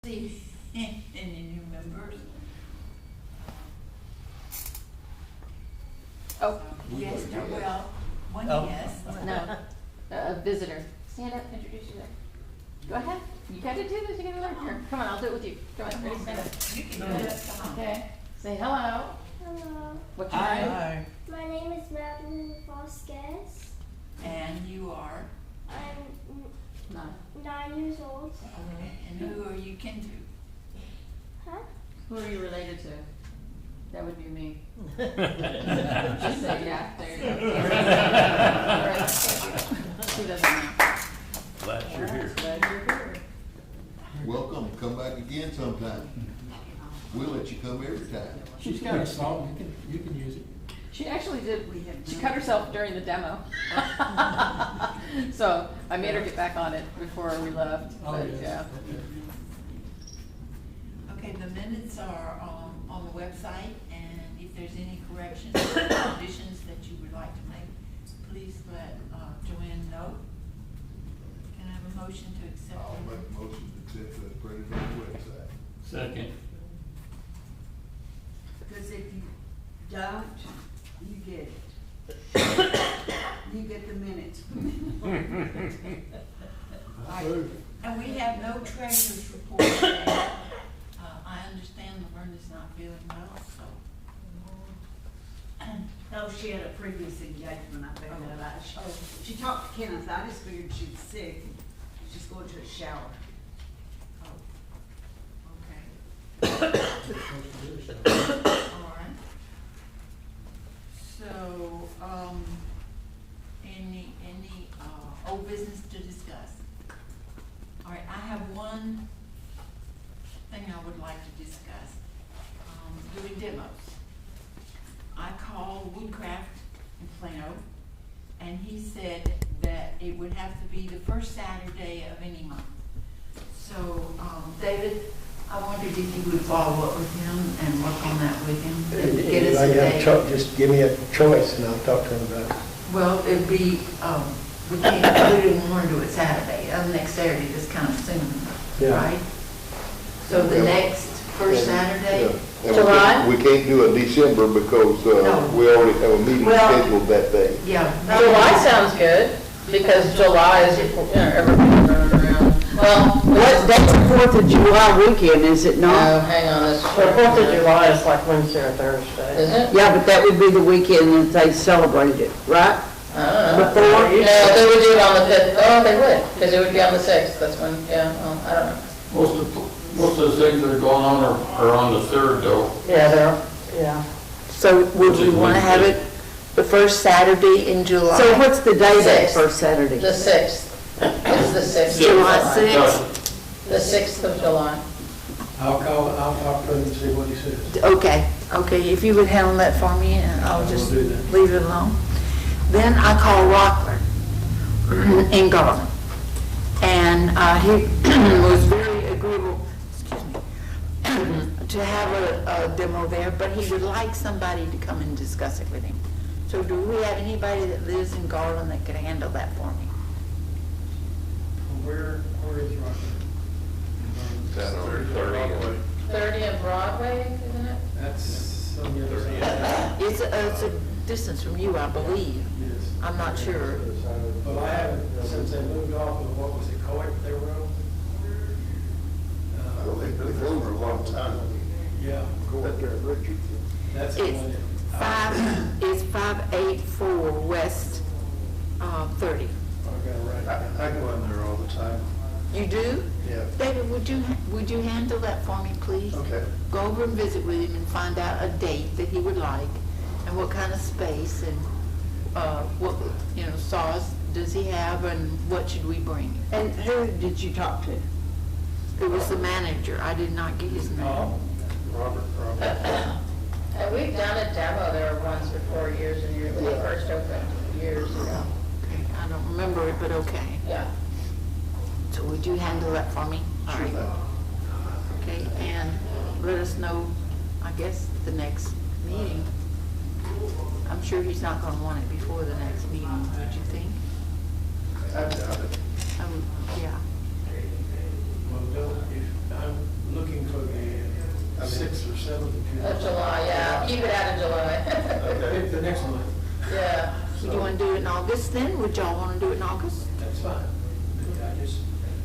see any new members. Oh, Yes, no, well, one Oh. yes. no, a visitor. Stand up, introduce yourself. Go ahead. You gotta do this, you gotta learn here. Come on, I'll do it with you. Come on, ready, stand up. You can do it, come on. Okay, say hello. Hello, What's your name? Hi. my name is Madeline Vasquez. And you are, I'm No. 9 years old. okay, and who are you kin to? Huh? Who are you related to? That would be me. Just say yeah, there you go. Who doesn't know? Glad you're here. Glad you're here. Welcome, come back again sometime. We'll let you come every time. She's got a salt, you can use it. She actually did, she cut herself during the demo. So I made her get back on it before we left, Oh, but yes. yeah. Okay, the minutes are on the website, and if there's any corrections or additions that you would like to make, please let Joanne know. Can I have a motion to accept? I'll make a motion to accept the printed on the website. Second. Because if you don't, you get it. You get the minutes. And we have no treasurer's report today. I understand Laverne is not feeling well, so. No, she had a previous engagement, I found that out. She talked to Kenneth, I just figured she was sick. She's going to a shower. Okay. All right. So, any old business to discuss? All right, I have one thing I would like to discuss, doing demos. I called Woodcraft in Plano, and he said that it would have to be the first Saturday of any month. So, David, I wondered if you would follow up with him and work on that with him, and get us a date. Just give me a choice and I'll talk to him about it. Well, it'd be, we can't, we didn't want to do it Saturday, next Saturday is kind of soon, Yeah. right? So the next first Saturday? Yeah. And July? we can't do a December because, No. we already have a meeting Well- scheduled that day. Yeah. July sounds good, because July is, everybody's running around. Well, What, that's the 4th of July weekend, is it no, not? hang on, this. The 4th of July is like Wednesday or Thursday. Is it? Yeah, but that would be the weekend that they celebrate it, right? I don't know. Before? No, they would do it on the 5th, oh, they would, because it would be on the 6th, that's when, yeah, well, I don't know. Most of the things that are going on are on the 3rd though. Yeah, yeah. So would we want to have it the first Saturday in July? So what's the day that Sixth. first Saturday? The 6th, it's the 6th. July of 6th? The 6th of July. I'll talk to him and see what he says. Okay, if you would handle that for me, and I'll just We'll do that. leave it alone. Then I called Rockland in Garland, and he was very agreeable, excuse me, to have a demo there, but he would like somebody to come and discuss it with him. So do we have anybody that lives in Garland that could handle that for me? Where is Rockland? That on 30. 30 of Broadway, isn't it? That's on the other side. It's a distance from you, I believe. Yes. I'm not sure. But I haven't, since they moved off of, what was it, Coit they were on? Well, they've been over a long time. Yeah. That's the It's one. it's 584 West 30. I got it right. I go in there all the time. You do? Yeah. David, would you handle that for me, please? Okay. Go over and visit with him and find out a date that he would like, and what kind of space, and what, saws does he have, and what should we bring? And who did you talk to? It was the manager. I did not get his name. Oh, Robert. And we've done a demo there once before, years and years, when they first opened, years ago. Okay, I don't remember it, but okay. Yeah. So would you handle that for me? All right. Okay, and let us know, I guess, the next meeting. I'm sure he's not gonna want it before the next meeting, would you think? I doubt it. Yeah. well, if I'm 7th of July. July, yeah, keep it out of July. Okay, the next month, Yeah. Would you want to do it in August then? Would y'all want to do it in August? that's fine. I just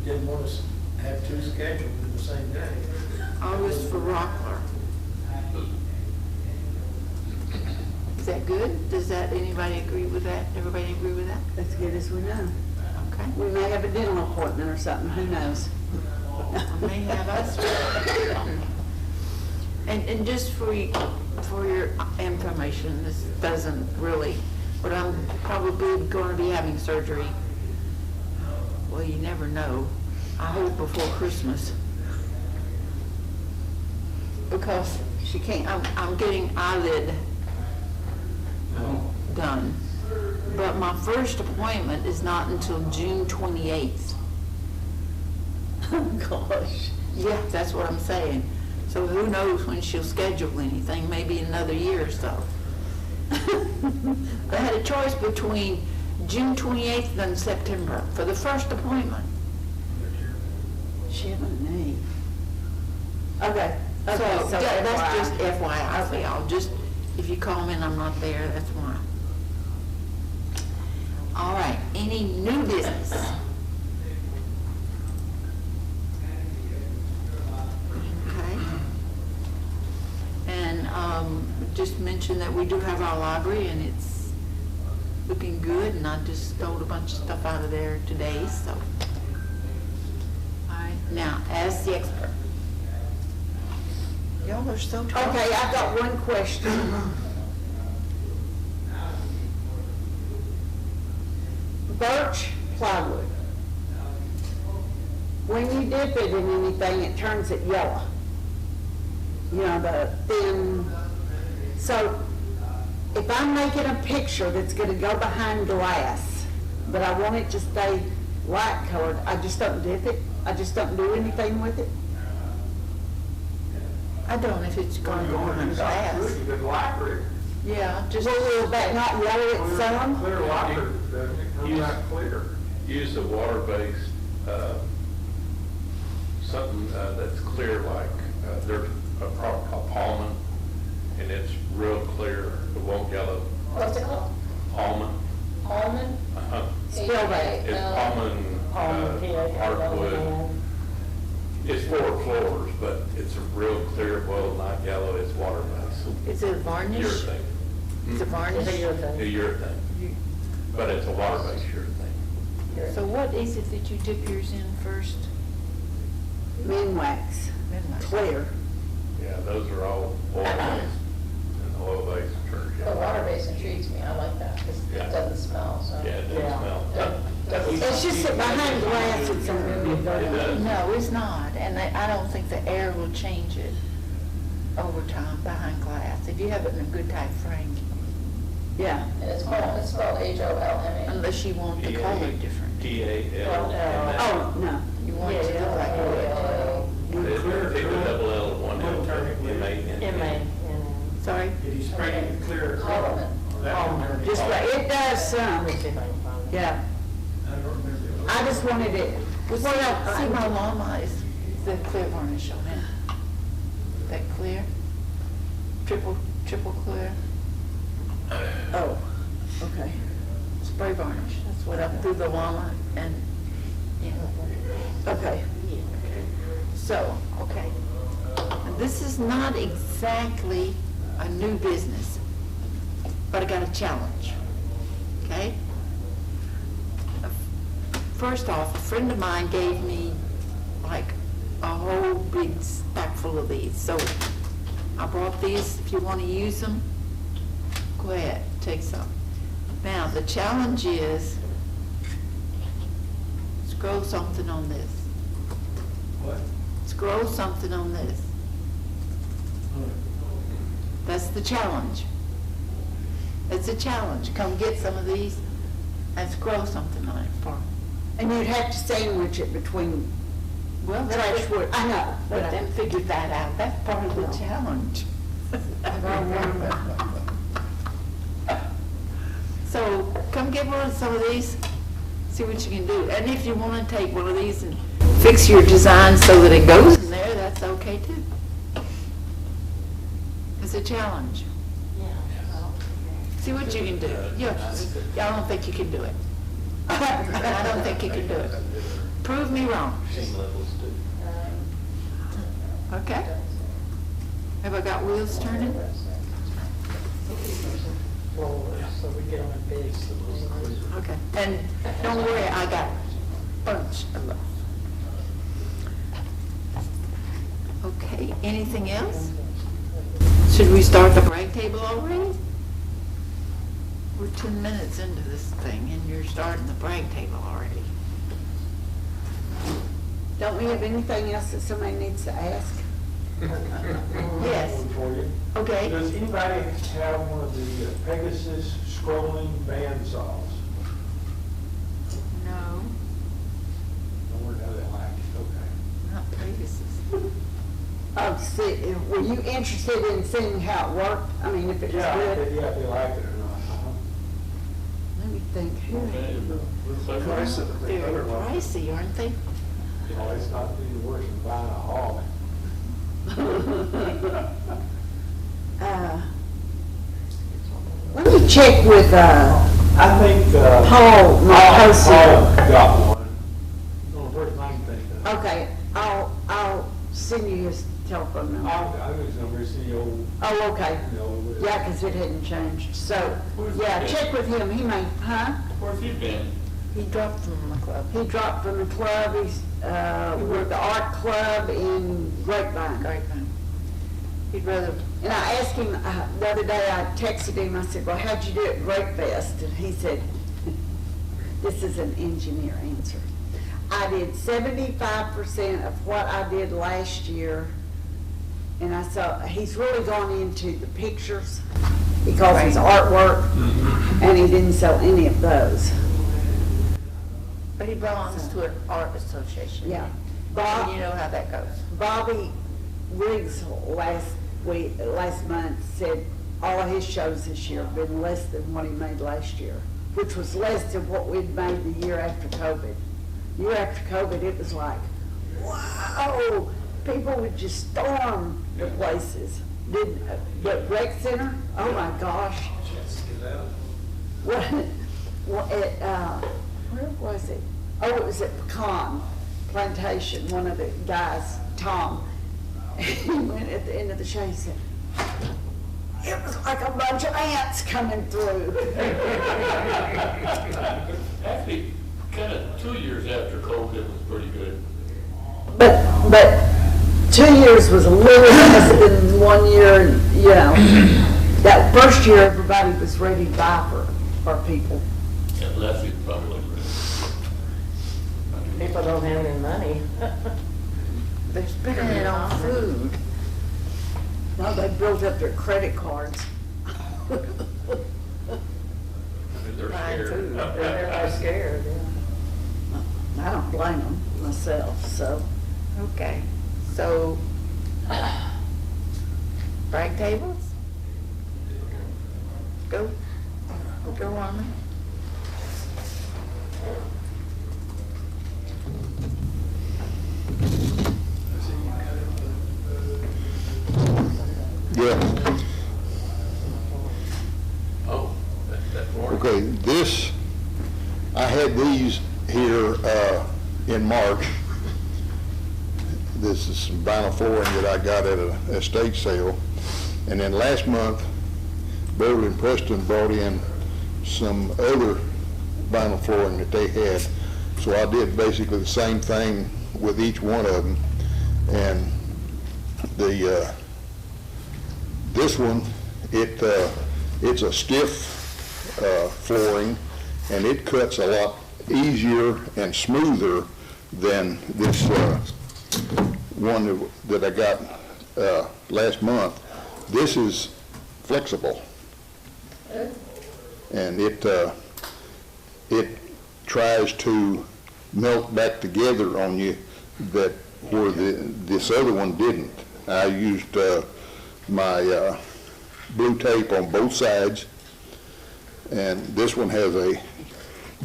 didn't want us to have two scheduled in the same day. August for Rockler. Is that good? Does that, anybody agree with that? Everybody agree with that? As good as we know. Okay. We may have a dental appointment or something, who knows? I may have us. And just for your information, this doesn't really, but I'm probably going to be having surgery. Well, you never know. I hope before Christmas. Because She can't. I'm getting eyelid done. But my first appointment is not until June 28th. Oh, gosh. Yeah, that's what I'm saying. So who knows when she'll schedule anything, maybe another year or so. I had a choice between June 28th and September for the first appointment. She had a name. Okay. So that's FYI. just FYI for y'all, just if you call me and I'm not there, that's why. All right, any new business? Okay. And just mention that we do have our library and it's looking good, and I just stole a bunch of stuff out of there today, so. All right, now, as the expert. Y'all are so tall. Okay, I've got one question. Birch plywood. When you dip it in anything, it turns it yellow. You know, the thin. So if I'm making a picture that's gonna go behind glass, but I want it to stay light colored, I just don't dip it. I just don't do anything with it. I don't, if it's gonna go behind glass. You could lacquer it. Yeah, just. Well, will that not yellow it some? Clear lacquer, doesn't it? Comes out clear. Use a water-based, something that's clear, like there's a product called almond, and it's real clear, it won't yellow. What's it called? Almond. Almond? Uh-huh. Spell that. It's almond, hardwood. It's 4 floors, but it's a real clear, well, not yellow, it's water-based. Is it varnish? Urethane. It's a varnish? A urethane, but it's a water-based urethane. So what is it that you dip yours in first? Minwax, clear. Yeah, those are all oil-based, and oil-based turns The yellow. water base intrigues me, I like that, because Yeah. it doesn't smell, so. Yeah, it doesn't smell. It's just that behind glass, it's a It does. No, it's not, and I don't think the air will change it over time behind glass, if you have it in a good tight frame, Yeah. And it's spelled H-O-L-M-A. unless you want the color different. T-A-L-M-A. Oh, no. You want it to look like wood. Take the double L and one L, M-A-N. Sorry? Did he spray it clear? Almond. That one turned Just, it does some, yeah. I don't remember. I just wanted it, Well, see, my llama is the clear varnish on it. That clear? Triple clear? oh, okay. Spray varnish, that's what I threw the llama and, yeah. Okay. So, okay. This is not exactly a new business, but I got a challenge, okay? First off, a friend of mine gave me like a whole big stack full of these, so I brought these. If you want to use them, go ahead, take some. Now, the challenge is scroll something on this. What? Scroll something on this. That's the challenge. It's a challenge. Come get some of these and scroll something on it for me. And you'd have to sandwich it between Well, fresh wood, I know. let them figure that out. That's part of the challenge. So come get one of some of these, see what you can do. And if you want to take one of these and fix your design so that it goes in there, that's okay too. It's a challenge. See what you can do. I don't think you can do it. I don't think you can do it. Prove me wrong. Okay? Have I got wheels turning? So we get on a base. Okay. And don't worry, I got a bunch of those. Okay, anything else? Should we start the break table already? We're 10 minutes into this thing and you're starting the break table already. Don't we have anything else that somebody needs to ask? Yes. For you. Okay. Does anybody have one of the Pegasus scrolling bandsaws? No, I wonder how they like it, okay. not Pegasus. Oh, see, were you interested in seeing how it worked? I mean, if it was Yeah, good? if they like it or not. Let me think. They're pricey, aren't they? Oh, it's not any worse than buying a hog. Let me check with, I think, Paul, my host. Paul got one. Oh, where's mine think of? Okay, I'll send you his telephone number. I was over see the old, Oh, okay. you know, with Yeah, 'cause it hadn't changed. So, yeah, check with him. He may, huh? Where have you been? He dropped them in the club. He dropped from the club. He's, with the art club in Grapevine. Grapevine. He'd rather, And I asked him, the other day, I texted him, I said, well, how'd you do at Grape Fest? And he said, this is an engineer answer. I did 75% of what I did last year. And I saw, he's really gone into the pictures. He calls his artwork, and he didn't sell any of those. but he belongs to an art association. Yeah. And you know how that goes. Bobby Riggs last month said all of his shows this year have been less than what he made last year, which was less than what we'd made the year after COVID. Year after COVID, it was like, wow, people would just storm the places. The rec center, oh my gosh. What, where was it? Oh, it was at Pecan Plantation, one of the guys, Tom. He went at the end of the show, he said, it was like a bunch of ants coming through. Actually, kind of 2 years after COVID, it was pretty good. But 2 years was a little less than 1 year, you know. That first year, everybody was ready to buy for people. And Lefty probably. People don't have any money. They're spending it on food. Now they built up their credit cards. They're Buying scared. food. They're scared, yeah. I don't blame them myself, so. Okay, so, break tables? Go on. Yeah, Oh, that's more. okay, this, I had these here, in March. This is some vinyl flooring that I got at an estate sale. And then last month, Beverly and Preston brought in some other vinyl flooring that they had. So I did basically the same thing with each one of them. And this one, it's a stiff flooring, and it cuts a lot easier and smoother than this one that I got last month. This is flexible, and it tries to melt back together on you that where this other one didn't. I used my blue tape on both sides, and this one has a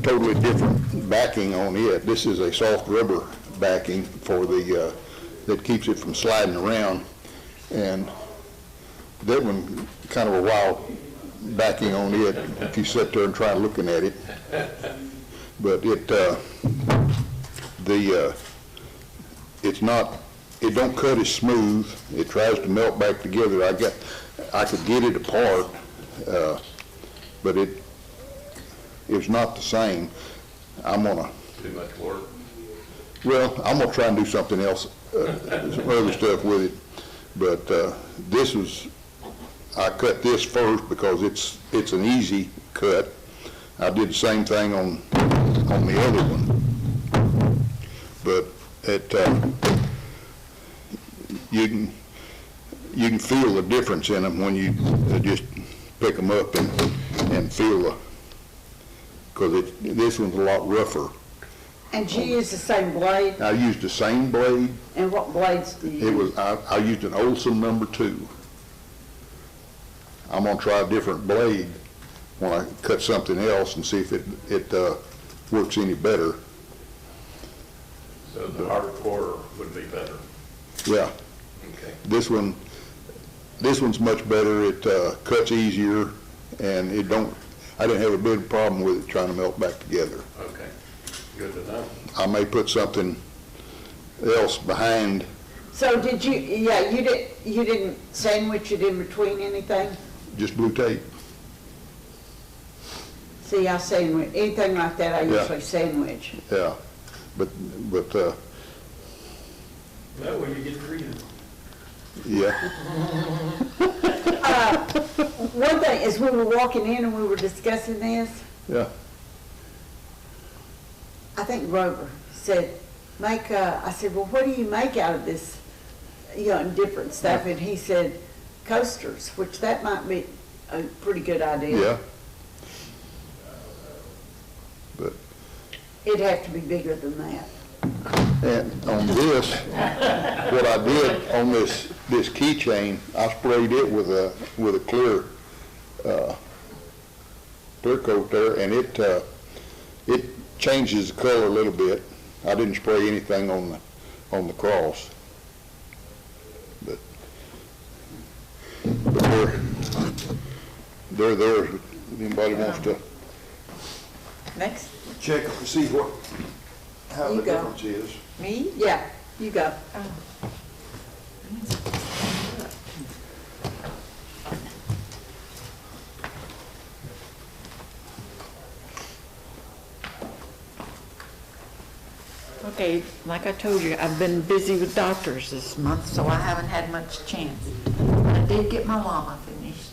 totally different backing on it. This is a soft rubber backing for the that keeps it from sliding around. And that one, kind of a wild backing on it, if you sit there and try looking at it. But it's not, it don't cut as smooth. It tries to melt back together. I could get it apart, but it's not the same. I'm gonna, Too much work. well, I'm gonna try and do something else, some other stuff with it. But this was, I cut this first because it's an easy cut. I did the same thing on the other one. But you can feel the difference in them when you just pick them up and feel because this one's a lot rougher. And you use the same blade? I used the same blade. And what blades do you use? I used an Olson #2. I'm gonna try a different blade when I cut something else and see if it works any better. So the harder quarter would be better. Yeah, Okay. this one's much better. It cuts easier, and I didn't have a big problem with it trying to melt back together. Okay. Good to know. I may put something else behind. So did you, you didn't sandwich it in between anything? Just blue tape. See, I sandwich, anything like that, I Yeah. usually sandwich. Yeah, but That way you get freedom. yeah. One thing is we were walking in and we were discussing this, Yeah. I think Grover said, I said, well, what do you make out of this, and different stuff? And he said, coasters, which that might be a pretty good idea. Yeah. But It'd have to be bigger than that. and on this, what I did on this keychain, I sprayed it with a clear coat there, and it changes the color a little bit. I didn't spray anything on the cross, but they're there. If anybody wants to Next, check and see how You the go. difference is. me? Yeah, you go. Okay, like I told you, I've been busy with doctors this month, so I haven't had much chance. I did get my llama finished.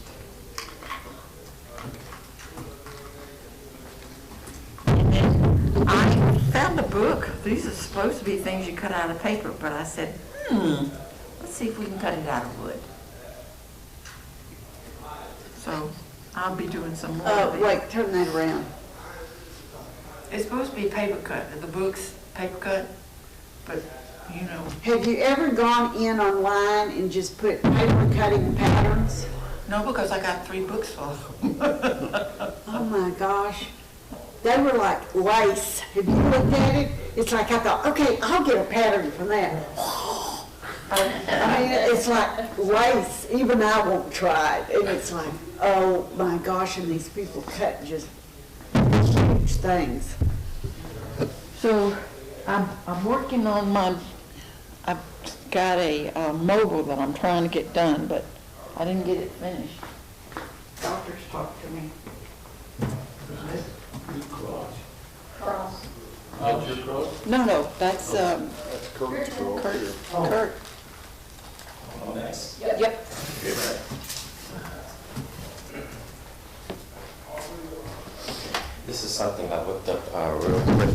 And then I found a book. These are supposed to be things you cut out of paper, but I said, let's see if we can cut it out of wood. So I'll be doing some more of it. Wait, turn that around. It's supposed to be paper cut, the book's paper cut, but Have you ever gone in online and just put paper cutting patterns? no, because I got 3 books full of them. Oh my gosh. They were like lace. Have you looked at it? It's like I thought, okay, I'll get a pattern from that. I mean, it's like lace. Even I won't try it. And it's like, oh my gosh, and these people cut just huge things. So I'm working on I've got a mobile that I'm trying to get done, but I didn't get it finished. Doctors talked to me. Cross. How's your cross? No, that's, That's Kurt's girl here. Kurt. Oh, nice. Yep. This is something I looked up real quick.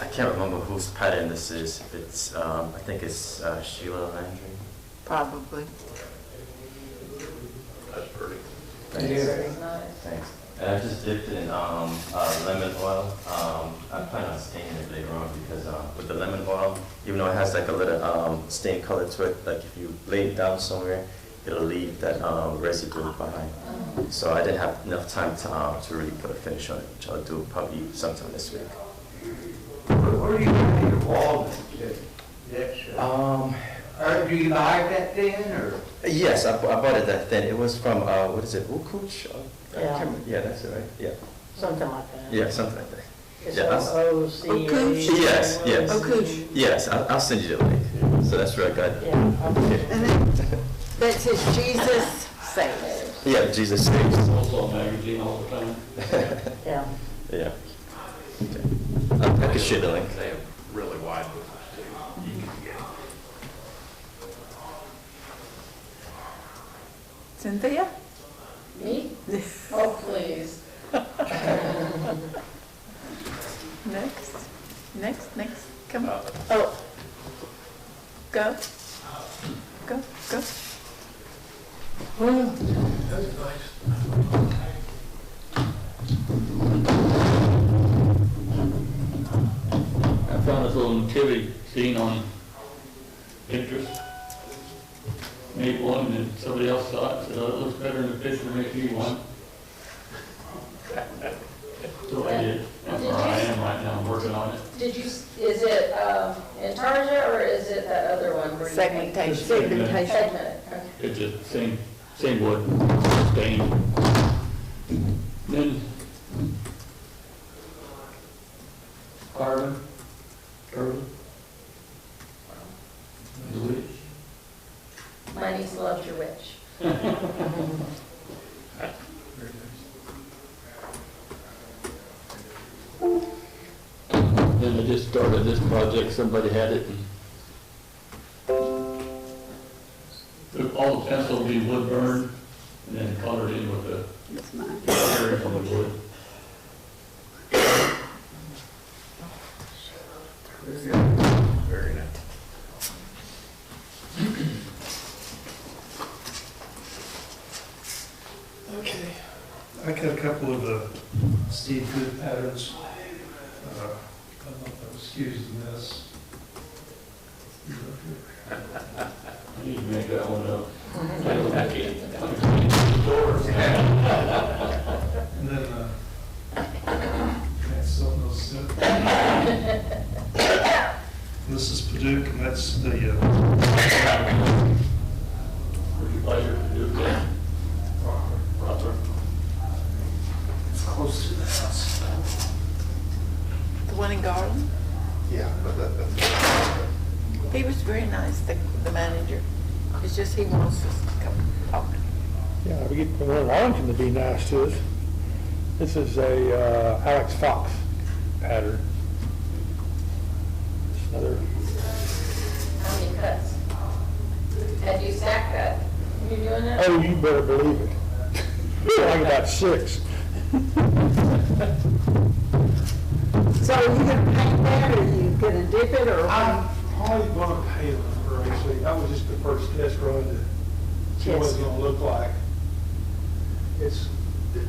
I can't remember whose pattern this is. It's I think it's Sheila Landry. Probably. That's pretty. Thanks. Thanks. And I just dipped it in lemon oil. I plan on staining it later on because with the lemon oil, even though it has like a little stain color to it, like if you lay it down somewhere, it'll leave that residue behind. So I didn't have enough time to really put a finish on it, which I'll do probably sometime this week. Where do you put your wall? Yes. Um, Or do you buy that then, or? Yes, I bought it that thin. It was from, what is it, Ukuch? Yeah. Yeah, that's it, right? Yeah, Something like that. yeah, something like that. It's Yeah, O-C-H. Yes, yes. Oh, Cooch. Yes, I'll send you the link. So that's where I got it. Yeah. And then that says Jesus saves. Yeah, Jesus saves. Also a magazine all the time. Yeah. Yeah. Okay. I can share the link. They have really wide ones too. You can get it. Cynthia? Me? Oh, please. Next, come on. Oh, Go. Go. I found this little nativity scene on Pinterest. Made one, and somebody else saw it, said, oh, it looks better in the picture, make me one. So I did. That's where I am right now, I'm working on it. Did you, is it Intarsia or is it that other one? where you make- Segmentation. Segmentation. Segmented, okay. It's the same wood, stain. Then carbon, turtle. The witch. My niece loves your witch. Then I just started this project, somebody had it, and all the pencil will be wood burned, and then colored in with the That's mine. cherry from the wood. Very nice. Okay, I got a couple of Steve Good patterns. Excuse the mess. I need to make that one up. I can't. And then, that's something else. This is Paducah, and that's the, Would you pleasure to do that? Ruther. it's close to the house. The one in Garland? Yeah, but that's. He was very nice, the manager. It's just he wants us to come talk. Yeah, we get one in Arlington to be nice to us. This is a Alex Fox pattern. It's another, How many cuts? Have you stacked that? You doing that? oh, you better believe it. Like about 6. So are you gonna paint that, or are you gonna dip it, or? I'm probably gonna paint it for actually, that was just the first test run to see what it's gonna look like. The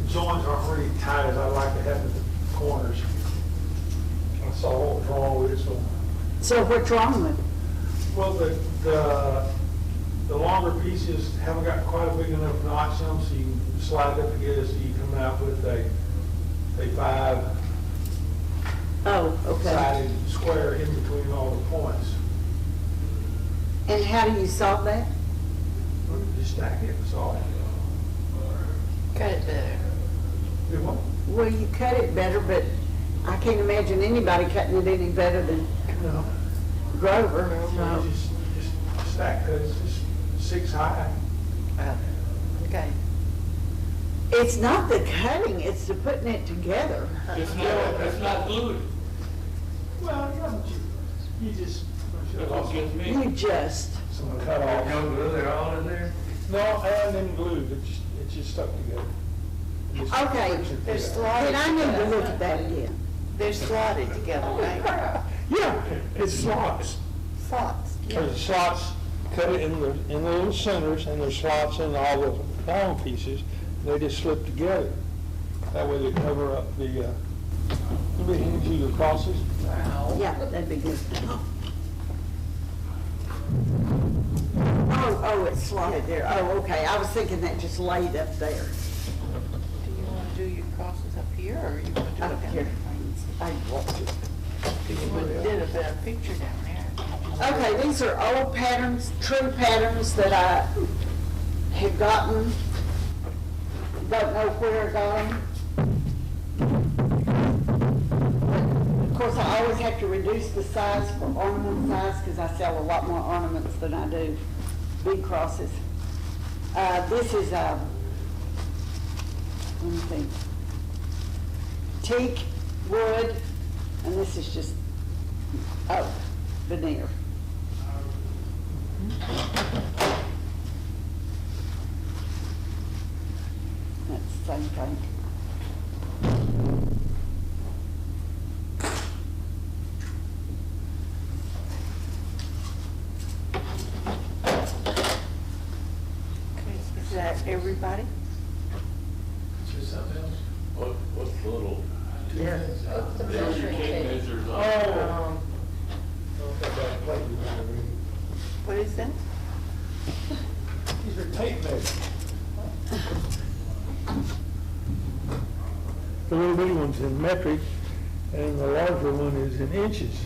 joints aren't really tight as I like to have at the corners. I saw what was wrong with it, so. So what's wrong with it? Well, the longer pieces haven't got quite a big enough notch in them, so you can slide it together, so you come out with a 5 Oh, okay. sided square in between all the points. And how do you solve that? Just stack it, that's all. Cut it better. Do what? Well, you cut it better, but I can't imagine anybody cutting it any better than No. Grover. No, just stack it, it's just 6 high. Okay. It's not the cutting, it's the putting it together. It's not glued. Well, you just. That's what gets me. You just, Some cut off. They're all in there? No, and then glued, it's just stuck together. Just okay, fix it There's together. then I need to look at that again. They're slotted together, right? Yeah, it's slots. Slots, There's slots, cut it in the little centers, and there's slots in all the long pieces. They just slip together. That way they cover up the, your crosses. Yeah, that'd be good. Oh, it's slotted there. Oh, okay, I was thinking that just laid up there. Do you want to do your crosses up here, or you want to do it Up down here. there? I watched it. You did a better picture down there. Okay, these are old patterns, true patterns that I have gotten, don't know where I got them. Of course, I always have to reduce the size for ornament size because I sell a lot more ornaments than I do big crosses. This is, let me think, teak, wood, and this is just oak, veneer. That's the same thing. Is that everybody? Is there something else? What's the little? Yeah. The measuring tape measures on. Oh. Don't think that plate you want to read. What is that? These are tape measures. The little bitty one's in metric, and the larger one is in inches.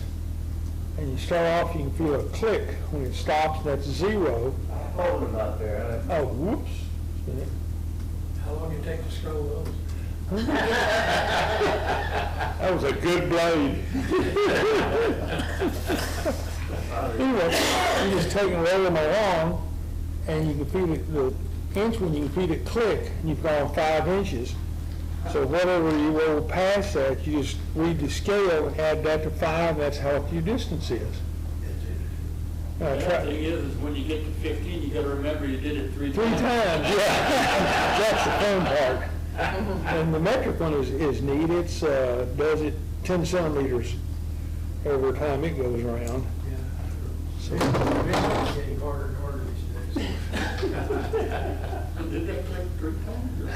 And you start off, you can feel a click. When it stops, that's 0. Hold them out there. Oh, whoops. How long do you take to scroll those? That was a good blade. Anyway, you just take and roll them along, and you can feel it, the inch one, you can feel it click, and you've gone 5 inches. So whatever you roll past that, you just read the scale and add that to 5, that's how your distance is. The thing is when you get to 15, you gotta remember you did it 3 3 times. times, yeah. That's the fun part. And the metric one is neat. It's, does it 10 centimeters every time it goes around. So, It's getting harder and harder these days. Did that click 3 times or 4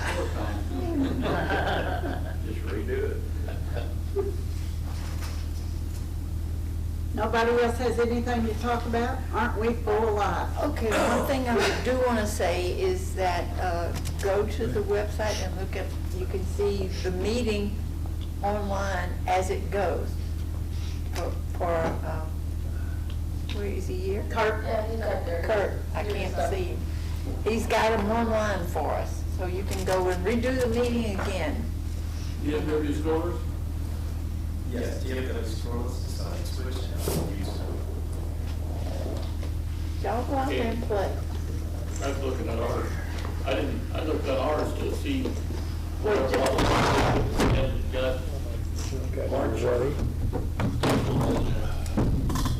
times? Just redo it. Nobody else has anything to talk about? Aren't we full of life? Okay, one thing I do want to say is that, go to the website and look at, you can see the meeting online as it goes. Where is he here? Kurt? Yeah, he's up there. Kurt, I can't see him. He's got them online for us, so you can go and redo the meeting again. DFW Scrollers? Yes, DFW Scrollers, switch Y'all go out there and play. I was looking at ours. I looked at ours to see What what you- and it got Okay, ready?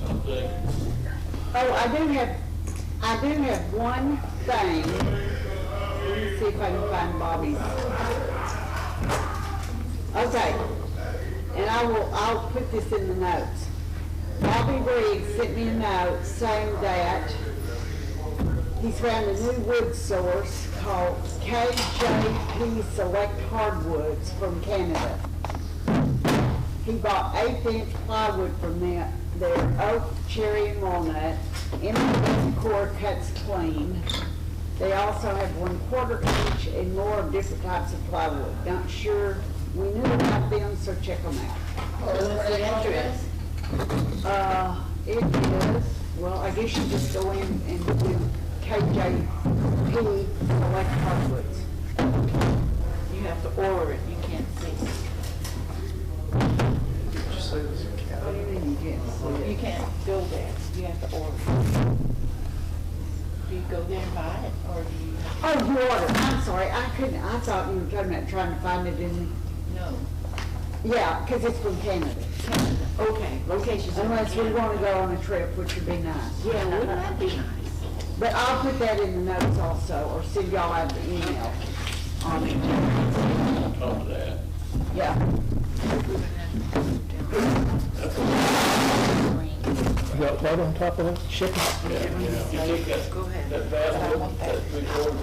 something. Oh, I do have one thing. Let me see if I can find Bobby's. Okay, and I'll put this in the notes. Bobby Reed sent me a note saying that he's found a new wood source called KJP Select Hardwoods from Canada. He bought 1/8-inch plywood from them. They're oak, cherry, and walnut. Implement core cuts clean. They also have 1/4 inch and more of different types of plywood. Not sure we knew about them, so check them out. What's the address? It is, well, I guess you just go in and do KJP Select Hardwoods. You have to order it, you can't see. What do you mean you can't see You it? can't go there, you have to order it. Do you go there and buy it, or do you? Oh, you ordered, I'm sorry, I thought you were talking about trying to find it in, No. yeah, because it's from Canada. Canada. Okay, locations. in Unless we Canada. want to go on a trip, which would be nice. Yeah, wouldn't that be nice? But I'll put that in the notes also, or send y'all out the email on it. On top of that. Yeah. Got right on top of that, shipping? Yeah, you take that, Go ahead. that basswood, that 3/4,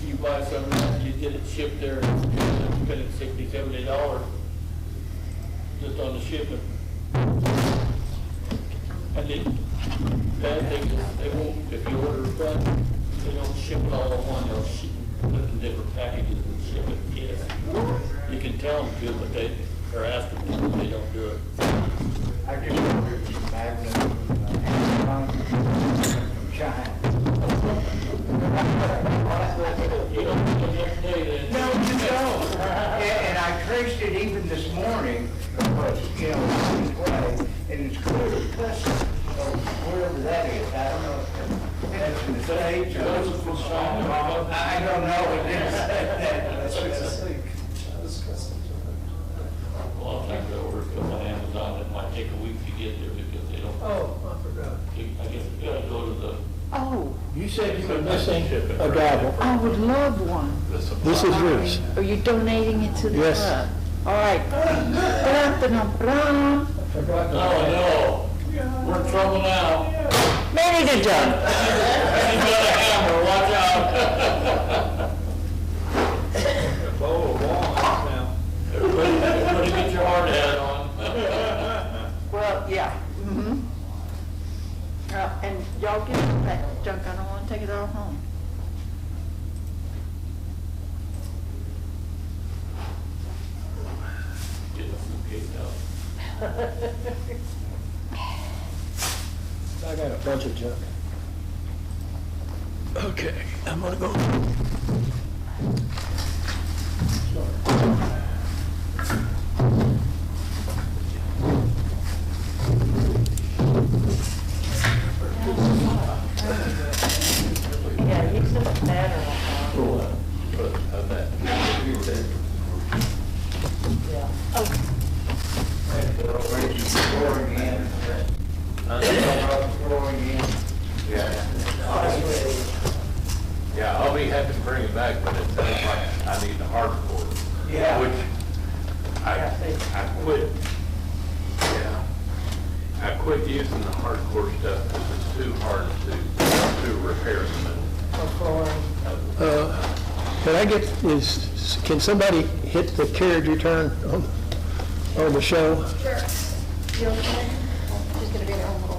you buy some of that, you get it shipped there, you're spending $60, $70 just on the shipping. And the bad thing is, they won't, if you order a bunch, they don't ship it all at one, they'll ship it in different packages and ship it, yes. You can tell them to, but they're asking them, but they don't do it. I get one of your magnets from China. traced it even this morning, because, you know, this way, and it's clearly cussing, so wherever that is, I don't know if that's in the States or. I don't know, it didn't say that. Well, I think the order come on Amazon, it might take a week to get there because they don't, Oh, I forgot. I guess you gotta go to the. Oh, You said you were missing a gavel. I would love one. This is yours. Are you donating it to the Yes. club? All right. Ba-dum-ba-dum. Forgot No, I know, we're in trouble now. Manny the jug. He's got a hammer, watch out. Bowl of walnuts now. Everybody get your hard hat on. Well, yeah. Mm-hmm. And y'all get that junk. I don't want to take it all home. Get the suitcase out. I got a bunch of junk. Okay, I'm gonna go. Yeah, use the banner. Yeah. Yeah, I'll be happy to bring it back, but it sounds like I need the hardcore. Yeah. Which, I quit, yeah. I quit using the hardcore stuff because it's too hard to repair them. Can I get, can somebody hit the carriage return on the show? Sure. You okay? She's gonna be there in a little while.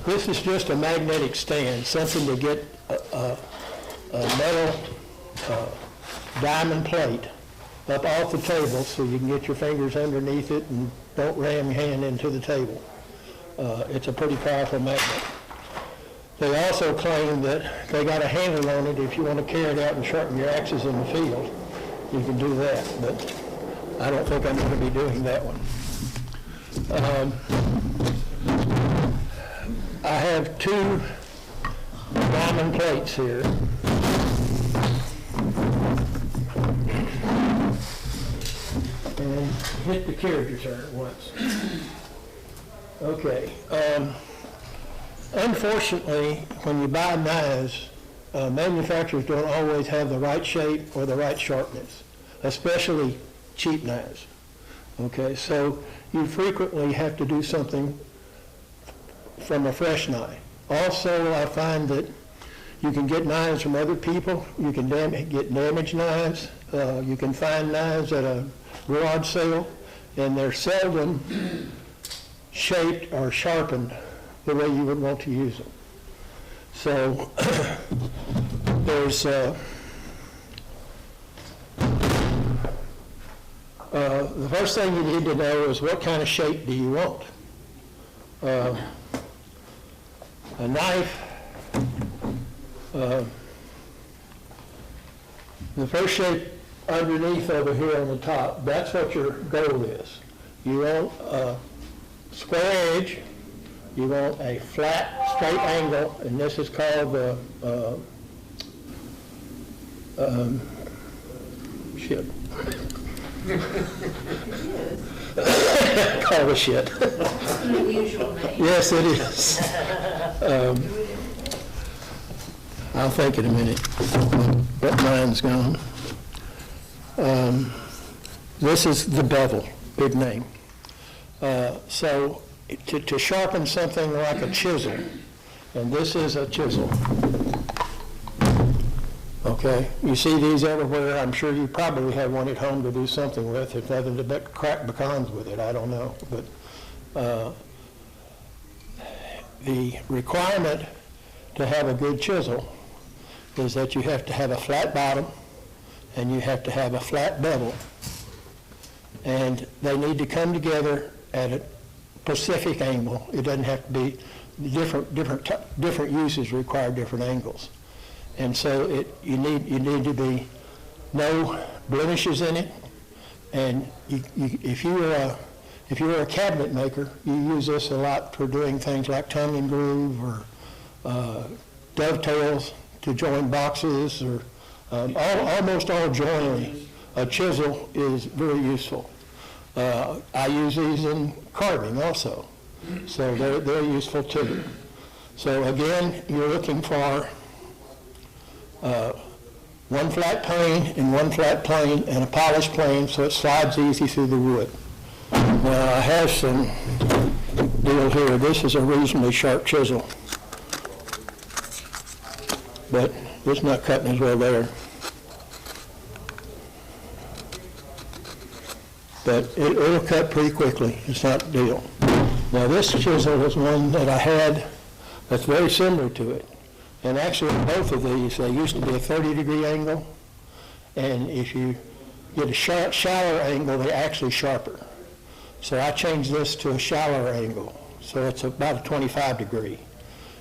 This is just a magnetic stand, something to get a metal diamond plate up off the table so you can get your fingers underneath it and don't ram your hand into the table. It's a pretty powerful magnet. They also claim that they got a handle on it if you want to carry it out and sharpen your axes in the field. You can do that, but I don't think I'm going to be doing that one. I have two diamond plates here. And hit the carriage return once. Okay. Unfortunately, when you buy knives, manufacturers don't always have the right shape or the right sharpness, especially cheap knives. Okay, so you frequently have to do something from a fresh knife. Also, I find that you can get knives from other people. You can get damaged knives. You can find knives at a garage sale, and they're seldom shaped or sharpened the way you would want to use them. So there's the first thing you need to know is what kind of shape do you want. A knife, the first shape underneath over here on the top, that's what your goal is. you want a square edge, you want a flat, straight angle, and this is called the, shit. Call it shit. Unusual name. Yes, it is. I'll think in a minute, but mine's gone. This is the bevel, big name. So to sharpen something like a chisel, and this is a chisel. Okay, you see these everywhere. I'm sure you probably have one at home to do something with, if nothing to crack pecans with it, I don't know. But the requirement to have a good chisel is that you have to have a flat bottom and you have to have a flat bevel. And they need to come together at a specific angle. It doesn't have to be different uses require different angles. And so you need to be no blemishes in it. And if you were a cabinet maker, you use this a lot for doing things like tongue and groove or dovetails to join boxes or almost all joinery. A chisel is very useful. I use these in carving also, so they're useful too. So again, you're looking for one flat plane and one flat plane and a polished plane so it slides easy through the wood. Now I have some deal here. This is a reasonably sharp chisel, but it's not cutting as well there. But it'll cut pretty quickly. It's not a deal. Now this chisel is one that I had that's very similar to it. And actually both of these, they used to be a 30-degree angle. And if you get a shallower angle, they're actually sharper. So I changed this to a shallower angle. So it's about a 25-degree.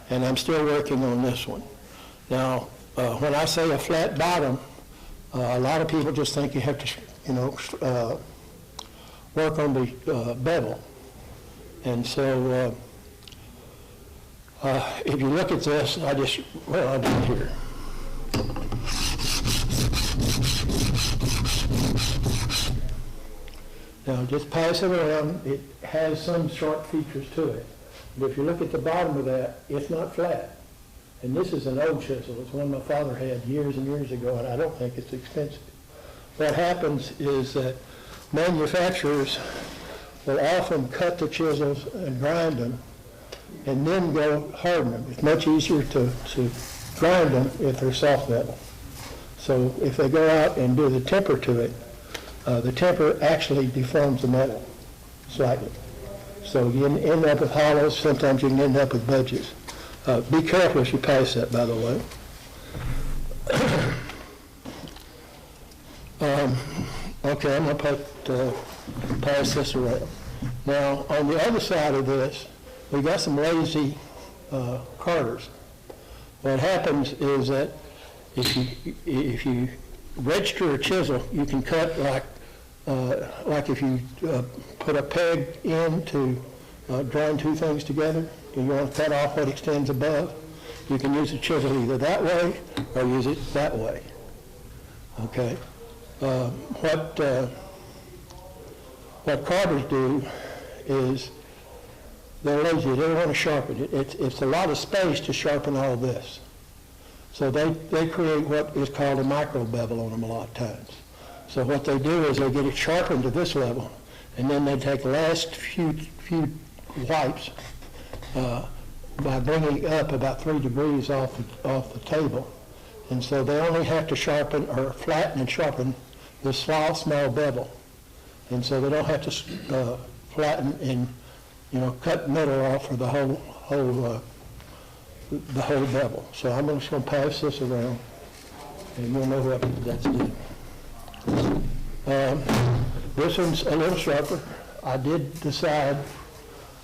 And I'm still working on this one. Now, when I say a flat bottom, a lot of people just think you have to, work on the bevel. And so if you look at this, I'll do it here. Now just pass it around. It has some sharp features to it. But if you look at the bottom of that, it's not flat. And this is an old chisel. It's one my father had years and years ago, and I don't think it's expensive. What happens is that manufacturers will often cut the chisels and grind them and then go harden them. It's much easier to grind them if they're soft metal. So if they go out and do the temper to it, the temper actually deforms the metal slightly. So you end up with hollows, sometimes you can end up with budges. Be careful if you pass that, by the way. Okay, I'm going to pass this around. Now, on the other side of this, we got some lazy carters. What happens is that if you register a chisel, you can cut like if you put a peg in to join two things together, and you want to cut off what extends above, you can use a chisel either that way or use it that way. Okay. What carters do is they're lazy. They don't want to sharpen it. It's a lot of space to sharpen all this. So they create what is called a micro bevel on them a lot of times. So what they do is they get it sharpened to this level, and then they take the last few wipes by bringing it up about 3 degrees off the table. And so they only have to sharpen or flatten and sharpen this small bevel. And so they don't have to flatten and cut metal off for the whole bevel. So I'm just going to pass this around, and you'll know what that's doing. This one's a little sharper. I did decide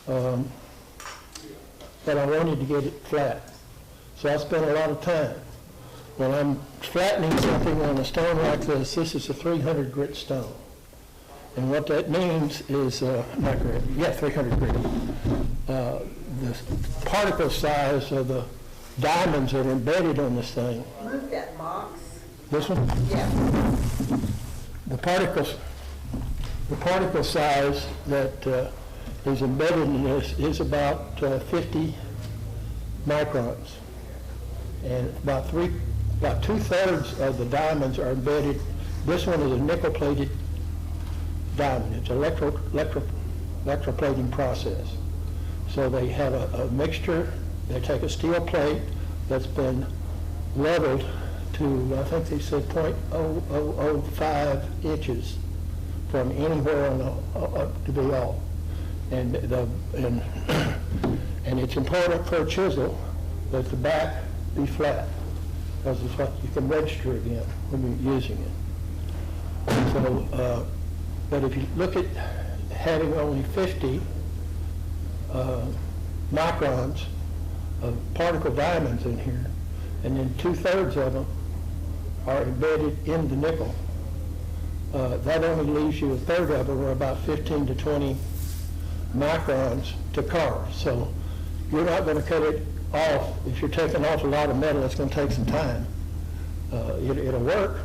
that I wanted to get it flat, so I spent a lot of time. When I'm flattening something on a stone like this is a 300 grit stone. And what that means is, not grit, yeah, 300 grit. The particle size of the diamonds that are embedded on this thing. Move that box. This one? Yeah. The particle size that is embedded in this is about 50 microns. And about 2/3 of the diamonds are embedded. This one is a nickel-plated diamond. It's an electroplating process. So they have a mixture. They take a steel plate that's been leveled to, I think they said 0.0005 inches from anywhere up to be off. And it's important for a chisel that the back be flat, because it's what you can register again when you're using it. So, but if you look at having only 50 microns of particle diamonds in here, and then 2/3 of them are embedded in the nickel, that only leaves you 1/3 of them, or about 15 to 20 microns to carve. So you're not going to cut it off. If you're taking off a lot of metal, it's going to take some time. It'll work,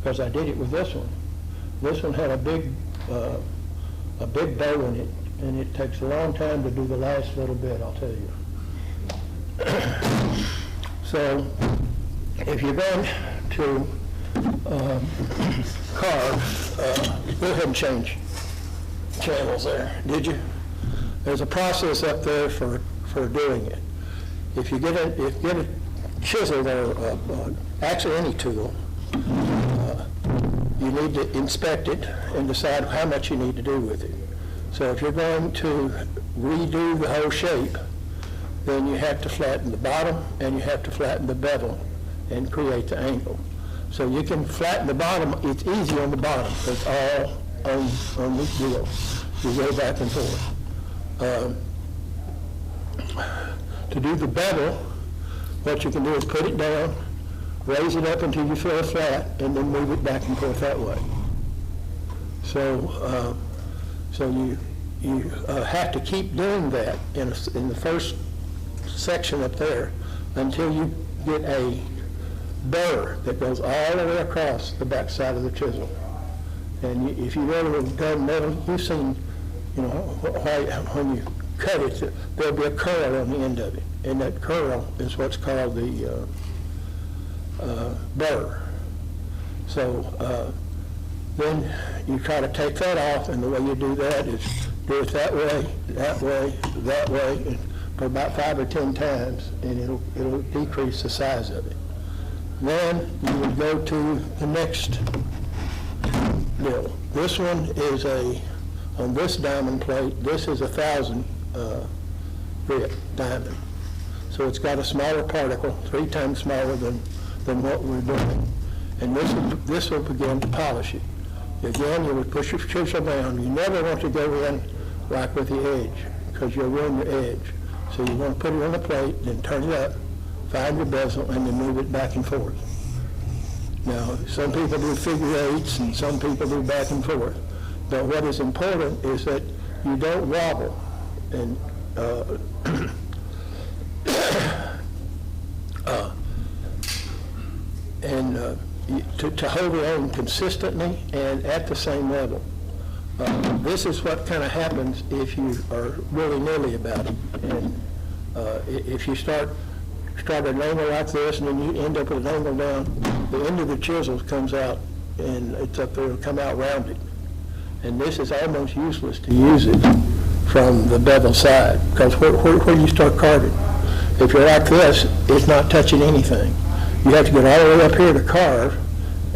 because I did it with this one. This one had a big bow in it, and it takes a long time to do the last little bit, I'll tell you. So if you're going to carve, go ahead and change channels there, did you? There's a process up there for doing it. If you get a chisel or actually any tool, you need to inspect it and decide how much you need to do with it. So if you're going to redo the whole shape, then you have to flatten the bottom and you have to flatten the bevel and create the angle. So you can flatten the bottom. It's easy on the bottom. It's all on this deal. You go back and forth. To do the bevel, what you can do is put it down, raise it up until you feel flat, and then move it back and forth that way. So, you have to keep doing that in the first section up there until you get a burr that goes all the way across the back side of the chisel. And if you've ever done metal, you've seen, when you cut it, there'll be a curl on the end of it, and that curl is what's called the burr. So then you try to take that off, and the way you do that is do it that way, that way, that way, and for about 5 or 10 times, and it'll decrease the size of it. Then you would go to the next deal. This one is on this diamond plate, this is 1,000 grit diamond. So it's got a smaller particle, 3 times smaller than what we're doing. And this will begin to polish it. Again, you would push your chisel down. You never want to go in like with the edge, because you'll ruin your edge. So you want to put it on the plate, then turn it up, find your bezel, and then move it back and forth. Now, some people do figure eights, and some people do back and forth. But what is important is that you don't wobble. And to hold it on consistently and at the same level. This is what kind of happens if you are willy-nilly about it. And if you start at an angle like this, and then you end up with an angle down, the end of the chisel comes out, and it's up there, it'll come out rounded. And this is almost useless to use it from the bevel side, because where do you start carving? If you're like this, it's not touching anything. You have to get all the way up here to carve,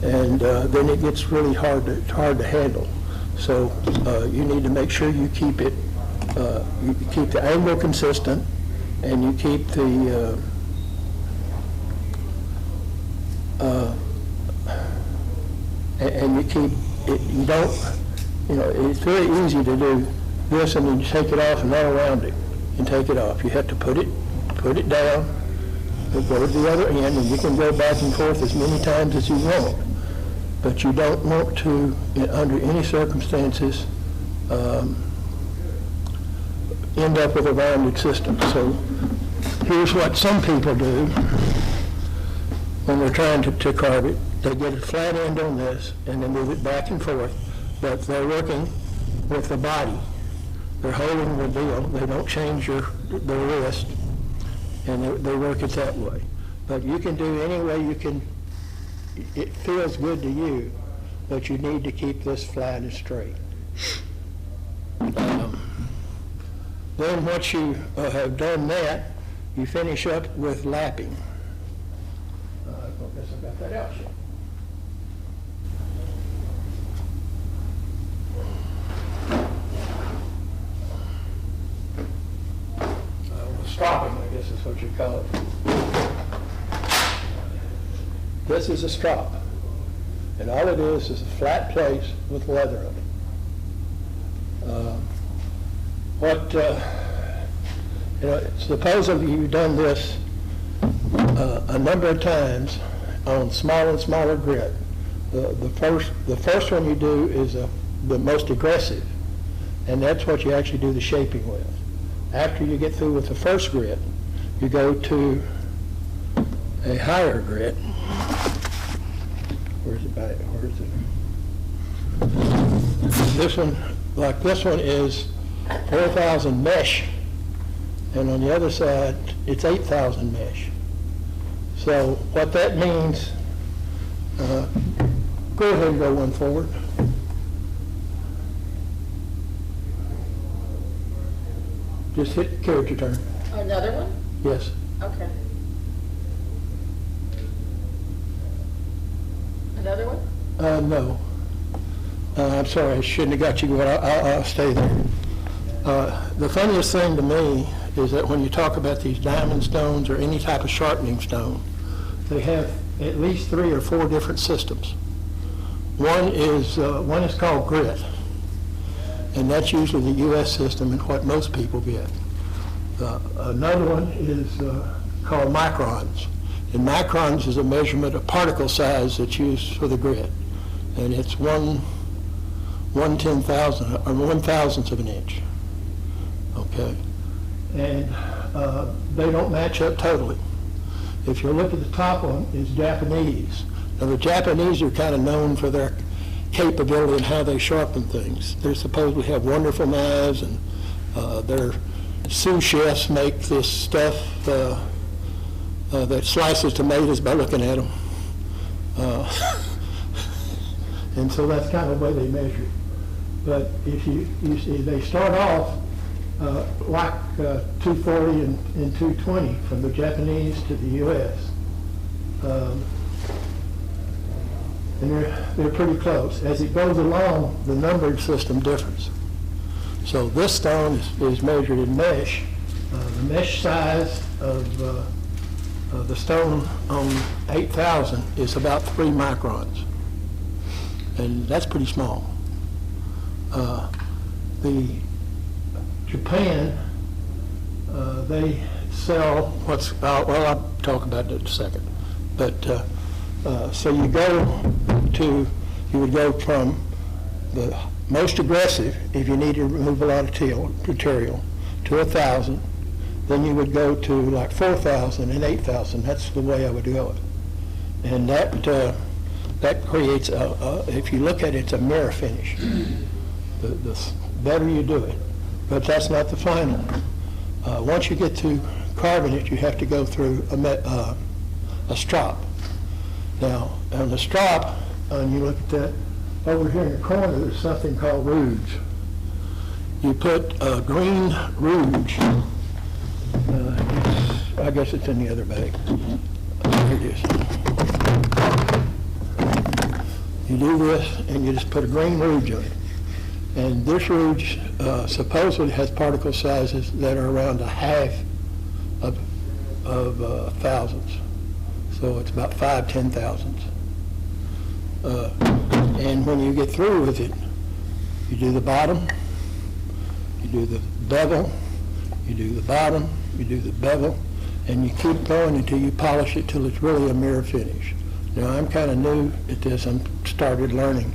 and then it gets really hard to handle. So you need to make sure you keep the angle consistent, and you keep the and you keep it. You don't. It's very easy to do this, and then you take it off and run around it and take it off. You have to put it down, and go to the other end, and you can go back and forth as many times as you want. But you have to keep it consistent. And you keep the angle consistent, and you keep the but you don't want to, under any circumstances, end up with a rounded system. So here's what some people do when they're trying to carve it. They get a flat end on this and they move it back and forth, but they're working with the body. They're holding the deal. They don't change their wrist, and they work it that way. But you can do any way you can. It feels good to you, but you need to keep this flat and straight. Then once you have done that, you finish up with lapping. I guess I got that out yet. Stropping, I guess is what you call it. This is a strop, and all it is a flat place with leather on it. Supposedly you've done this a number of times on smaller and smaller grit. The first one you do is the most aggressive, and that's what you actually do the shaping with. After you get through with the first grit, you go to a higher grit. Where's it back? Where is it? This one, like this one, is 4,000 mesh, and on the other side, it's 8,000 mesh. So what that means, go ahead and go one forward. Just hit character turn. Another one? Yes. Okay. Another one? No. I'm sorry, I shouldn't have got you, but I'll stay there. The funniest thing to me is that when you talk about these diamond stones or any type of sharpening stone, they have at least 3 or 4 different systems. One is called grit, and that's usually the U.S. system and what most people get. Another one is called microns, and microns is a measurement of particle size that's used for the grit, and it's 1/10,000 or 1,000th of an inch. Okay, and they don't match up totally. If you look at the top one, it's Japanese. Now the Japanese are kind of known for their capability and how they sharpen things. They supposedly have wonderful knives, and their sous chefs make this stuff that slices tomatoes by looking at them. And so that's kind of the way they measure it. But if you see, they start off like 240 and 220 from the Japanese to the U.S. And they're pretty close. As it goes along, the numbered system differs. So this stone is measured in mesh. The mesh size of the stone on 8,000 is about 3 microns, and that's pretty small. The Japan, they sell I'll talk about that in a second. But so you would go from the most aggressive, if you need to remove a lot of material, to 1,000. Then you would go to like 4,000 and 8,000. That's the way I would go it. And that creates if you look at it, it's a mirror finish. The better you do it, but that's not the final. Once you get to carving it, you have to go through a strop. Now, on the strop, and you look at that, over here in the corner, there's something called rouge. You put green rouge, I guess it's in the other bag. Here it is. You do this, and you just put a green rouge on it. And this rouge supposedly has particle sizes that are around 1/2 of thousandths. So it's about 5/10 thousandths. And when you get through with it, you do the bottom, you do the bevel, you do the bottom, you do the bevel, and you keep going until you polish it till it's really a mirror finish. Now, I'm kind of new at this, I'm started learning.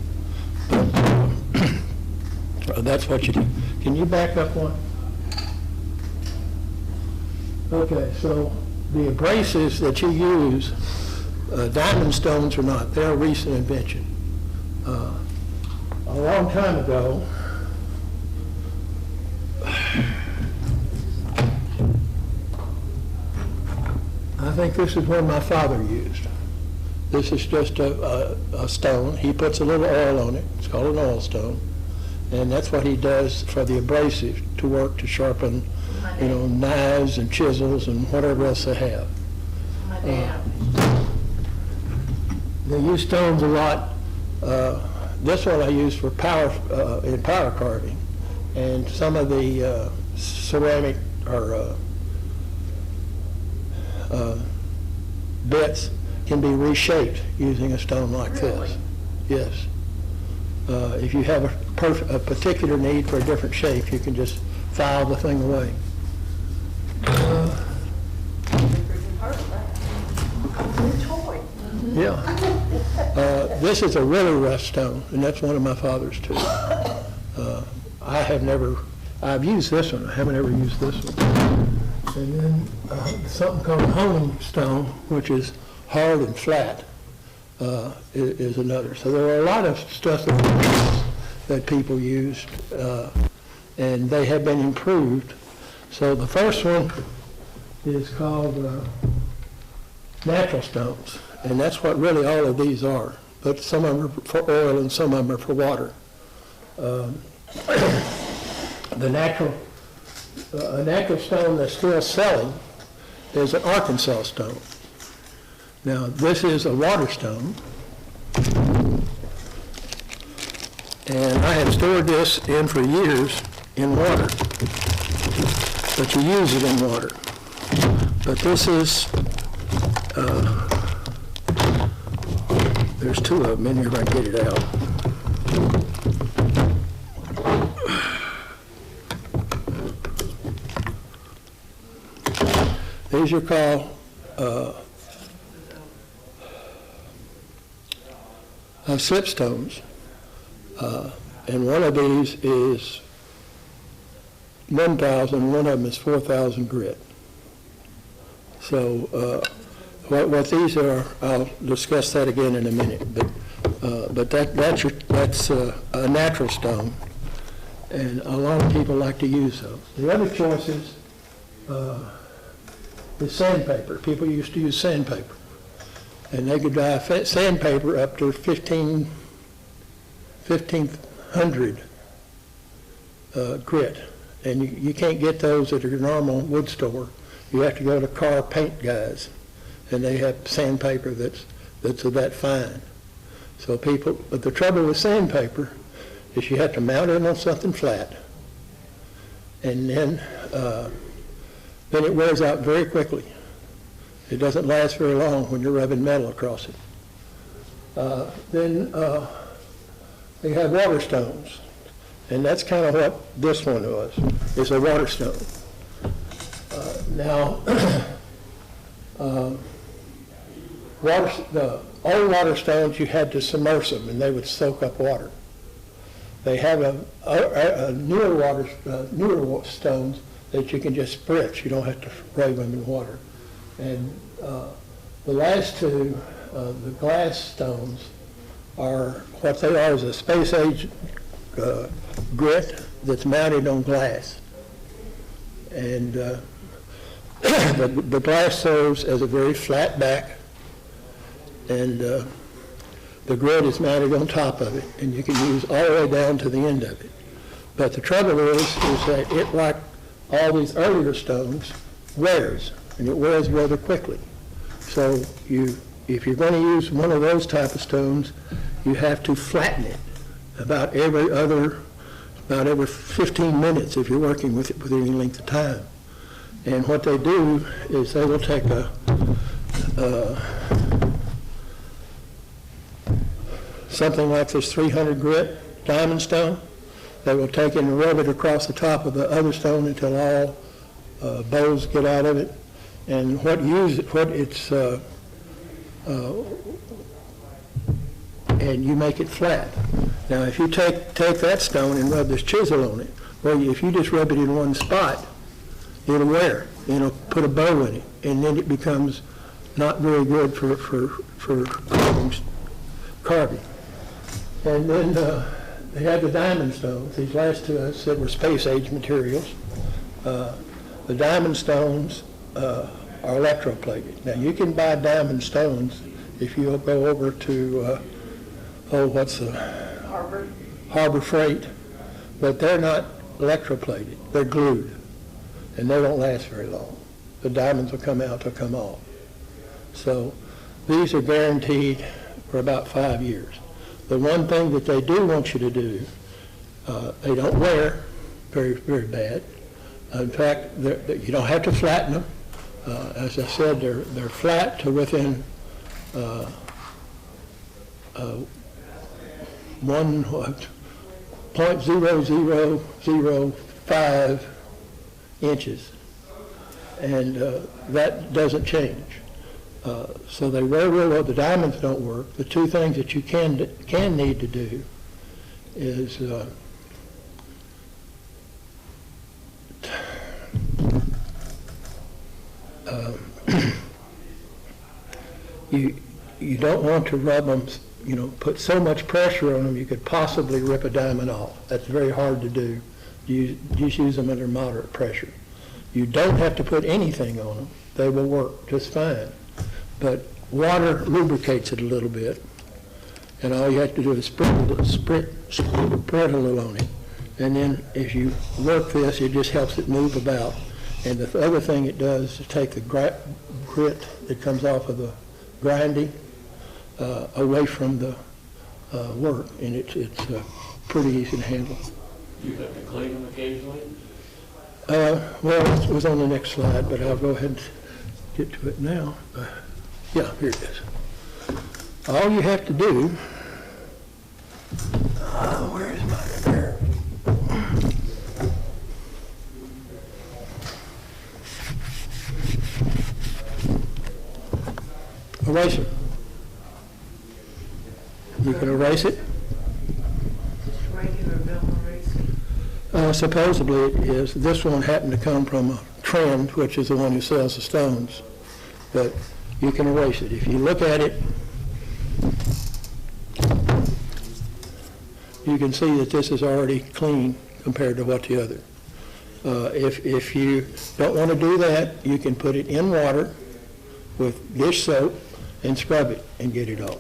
But that's what you do. Can you back up one? Okay, so the abrasives that you use, diamond stones are not, they're a recent invention. A long time ago, I think this is one my father used. This is just a stone. He puts a little oil on it. It's called an oil stone. And that's what he does for the abrasive to work to sharpen, you know, knives and chisels and whatever else they have. They use stones a lot. This one I use for power in power carving, and some of the ceramic or bits can be reshaped using a stone like this. Yes. If you have a particular need for a different shape, you can just file the thing away. Yeah. This is a really rough stone, and that's one of my father's too. I've used this one. I haven't ever used this one. And then something called a honing stone, which is hard and flat, is another. So there are a lot of stuff that people used, and they have been improved. So the first one is called natural stones, and that's what really all of these are. But some of them are for oil and some of them are for water. A natural stone that's still selling is an Arkansas stone. Now, this is a water stone, and I have stored this in for years in water, but you use it in water. But this is, there's two of them in here if I can get it out. These are called slipstones, and one of these is 1,000, one of them is 4,000 grit. So what these are, I'll discuss that again in a minute, but that's a natural stone, and a lot of people like to use those. The other choices is sandpaper. People used to use sandpaper, and they could dye sandpaper up to 1,500 grit, and you can't get those at your normal wood store. You have to go to car paint guys, and they have sandpaper that's that fine. So but the trouble with sandpaper is you have to mount it on something flat, and then it wears out very quickly. It doesn't last very long when you're rubbing metal across it. Then they have water stones, and that's kind of what this one was. It's a water stone. Now, the old water stones, you had to submerge them, and they would soak up water. They have newer stones that you can just spritz. You don't have to rub them in water. And the last two, the glass stones, are what they are is a space age grit that's mounted on glass. And the glass serves as a very flat back, and the grit is mounted on top of it, and you can use all the way down to the end of it. But the trouble is that it, like all these earlier stones, wears, and it wears rather quickly. So if you're going to use one of those type of stones, you have to flatten it about every 15 minutes if you're working with it for any length of time. And what they do is they will take something like this 300 grit diamond stone. They will take it and rub it across the top of the other stone until all bows get out of it. And what it's and you make it flat. Now, if you take that stone and rub this chisel on it, well, if you just rub it in one spot, it'll wear. It'll put a bow in it, and then it becomes not very good for carving. And then they had the diamond stones. These last two I said were space-age materials. The diamond stones are electroplated. Now, you can buy diamond stones if you go over to, what's the? Harbor Freight, but they're not electroplated. They're glued, and they don't last very long. The diamonds will come out, they'll come off. So these are guaranteed for about 5 years. The one thing that they do want you to do, they don't wear very, very bad. In fact, you don't have to flatten them. As I said, they're flat to within 0.0005 inches, and that doesn't change. So they wear real well. The diamonds don't work. The two things that you can need to do is you don't want to rub them, put so much pressure on them you could possibly rip a diamond off. That's very hard to do. You just use them under moderate pressure. You don't have to put anything on them. They will work just fine. But water lubricates it a little bit, and all you have to do is spread a little on it. And then as you work this, it just helps it move about. And the other thing it does is take the grit that comes off of the grinding away from the work, and it's pretty easy to handle. You have to clean them occasionally? Well, it was on the next slide, but I'll go ahead and get to it now. Yeah, here it is. All you have to do, where is my there? Eraser. You can erase it. Supposedly it is. This one happened to come from a Trend, which is the one who sells the stones. But you can erase it. If you look at it, you can see that this is already clean compared to what the other. If you don't want to do that, you can put it in water with dish soap and scrub it and get it off.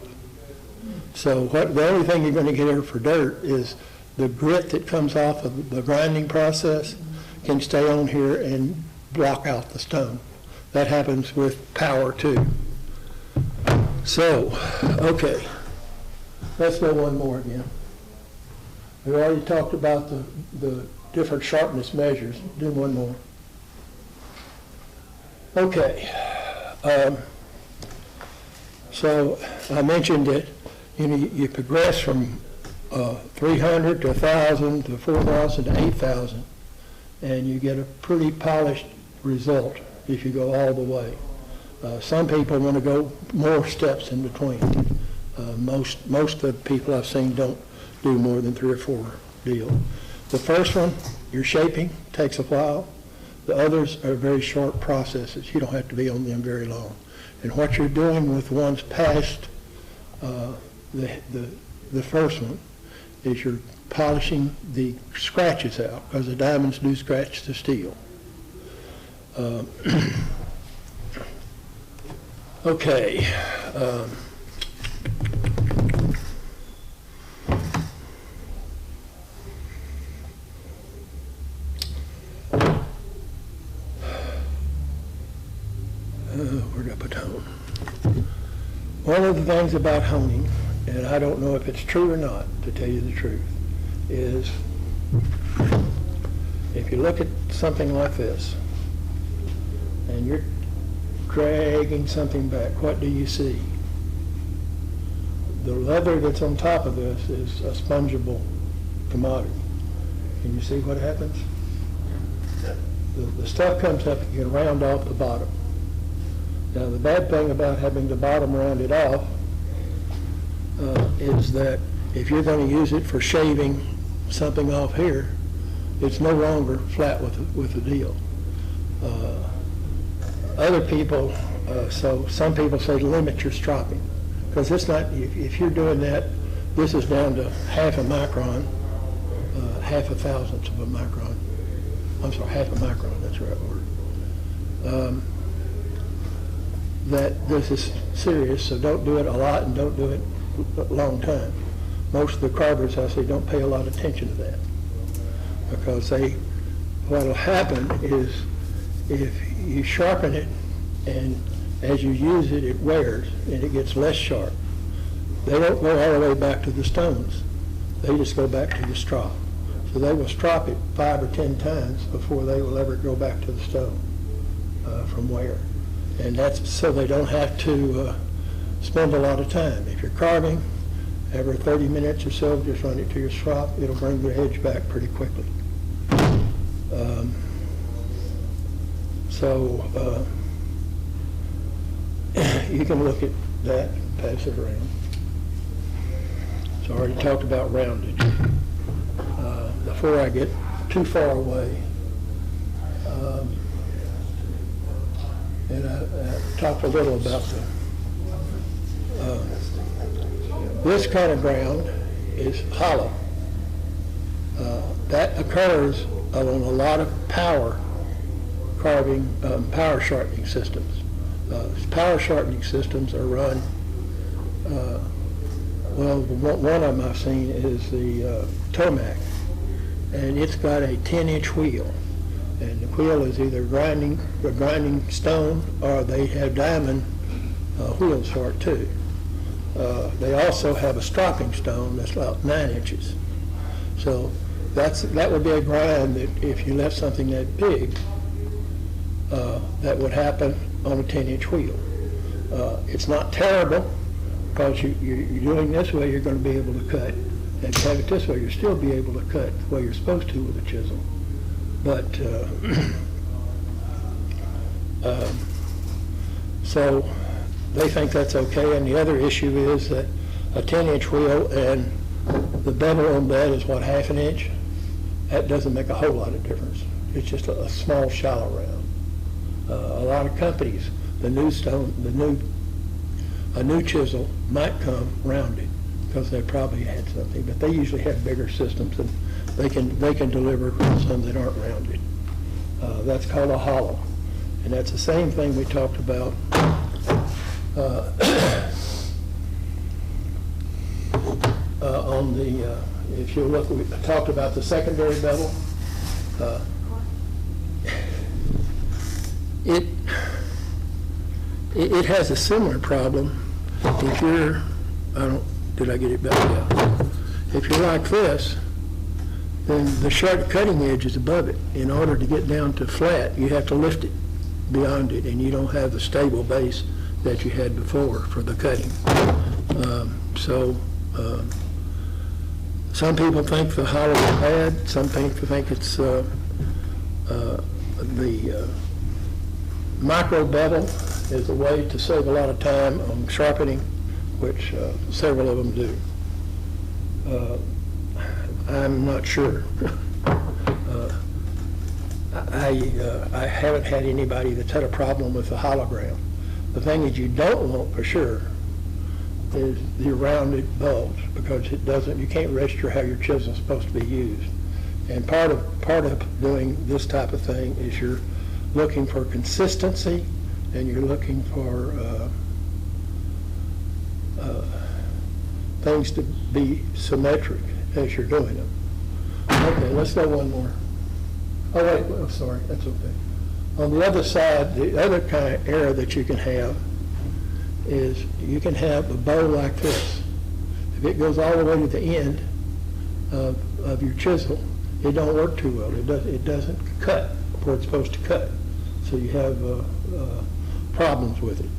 So the only thing you're going to get here for dirt is the grit that comes off of the grinding process can stay on here and block out the stone. That happens with power too. So, okay, let's go one more again. We already talked about the different sharpness measures. Do one more. Okay. So I mentioned that you progress from 300 to 1,000 to 4,000 to 8,000, and you get a pretty polished result if you go all the way. Some people want to go more steps in between. Most of the people I've seen don't do more than 3 or 4 deals. The first one, your shaping, takes a while. The others are very short processes. You don't have to be on them very long. And what you're doing with ones past the first one is you're polishing the scratches out, because the diamonds do scratch the steel. Okay. Where did I put hone? One of the things about honing, and I don't know if it's true or not, to tell you the truth, is if you look at something like this, and you're dragging something back, what do you see? The leather that's on top of this is a spongeable commodity. Can you see what happens? The stuff comes up, you can round off the bottom. Now, the bad thing about having the bottom rounded off is that if you're going to use it for shaving something off here, it's no longer flat with the deal. Other people, so some people say limit your stropping, because it's not, if you're doing that, this is down to half a micron, half a thousandth of a micron. I'm sorry, half a micron, that's the right word. That this is serious, so don't do it a lot and don't do it a long time. Most of the carvers, I say, don't pay a lot of attention to that, because what'll happen is if you sharpen it and as you use it, it wears and it gets less sharp. They don't go all the way back to the stones. They just go back to the strop. So they will strop it 5 or 10 times before they will ever go back to the stone from wear. And that's so they don't have to spend a lot of time. If you're carving, every 30 minutes or so, just run it to your strop. It'll bring the edge back pretty quickly. You can look at that, pass it around. So I already talked about roundage. Before I get too far away, and I talked a little about this kind of ground is hollow. That occurs on a lot of power carving, power sharpening systems. Power sharpening systems are run, well, one of them I've seen is the Tomac, and it's got a 10-inch wheel. And the wheel is either a grinding stone, or they have diamond wheels for it too. They also have a stropping stone that's about 9 inches. So that would be a grind that if you left something that big, that would happen on a 10-inch wheel. It's not terrible, because you're doing this way, you're going to be able to cut. And if you have it this way, you'll still be able to cut the way you're supposed to with a chisel. But, so they think that's okay. And the other issue is that a 10-inch wheel and the bevel on that is what, half an inch? That doesn't make a whole lot of difference. It's just a small, shallow round. A lot of companies, a new chisel might come rounded because they probably had something, but they usually have bigger systems and they can deliver some that aren't rounded. That's called a hollow, and that's the same thing we talked about on the. If you look, we talked about the secondary bevel. It has a similar problem. If you're, did I get it back? Yeah. If you're like this, then the sharp cutting edge is above it. In order to get down to flat, you have to lift it beyond it, and you don't have the stable base that you had before for the cutting. Some people think the hollow is bad. Some people think it's the micro bevel is a way to save a lot of time on sharpening, which several of them do. I'm not sure. I haven't had anybody that's had a problem with the hologram. The thing that you don't want for sure is the rounded bulbs, because you can't register how your chisel's supposed to be used. And part of doing this type of thing is you're looking for consistency, and you're looking for things to be symmetric as you're doing them. Okay, let's go one more. Oh wait, oh, sorry, that's okay. On the other side, the other kind of error that you can have is you can have a bow like this. If it goes all the way to the end of your chisel, it don't work too well. It doesn't cut where it's supposed to cut. So you have problems with it.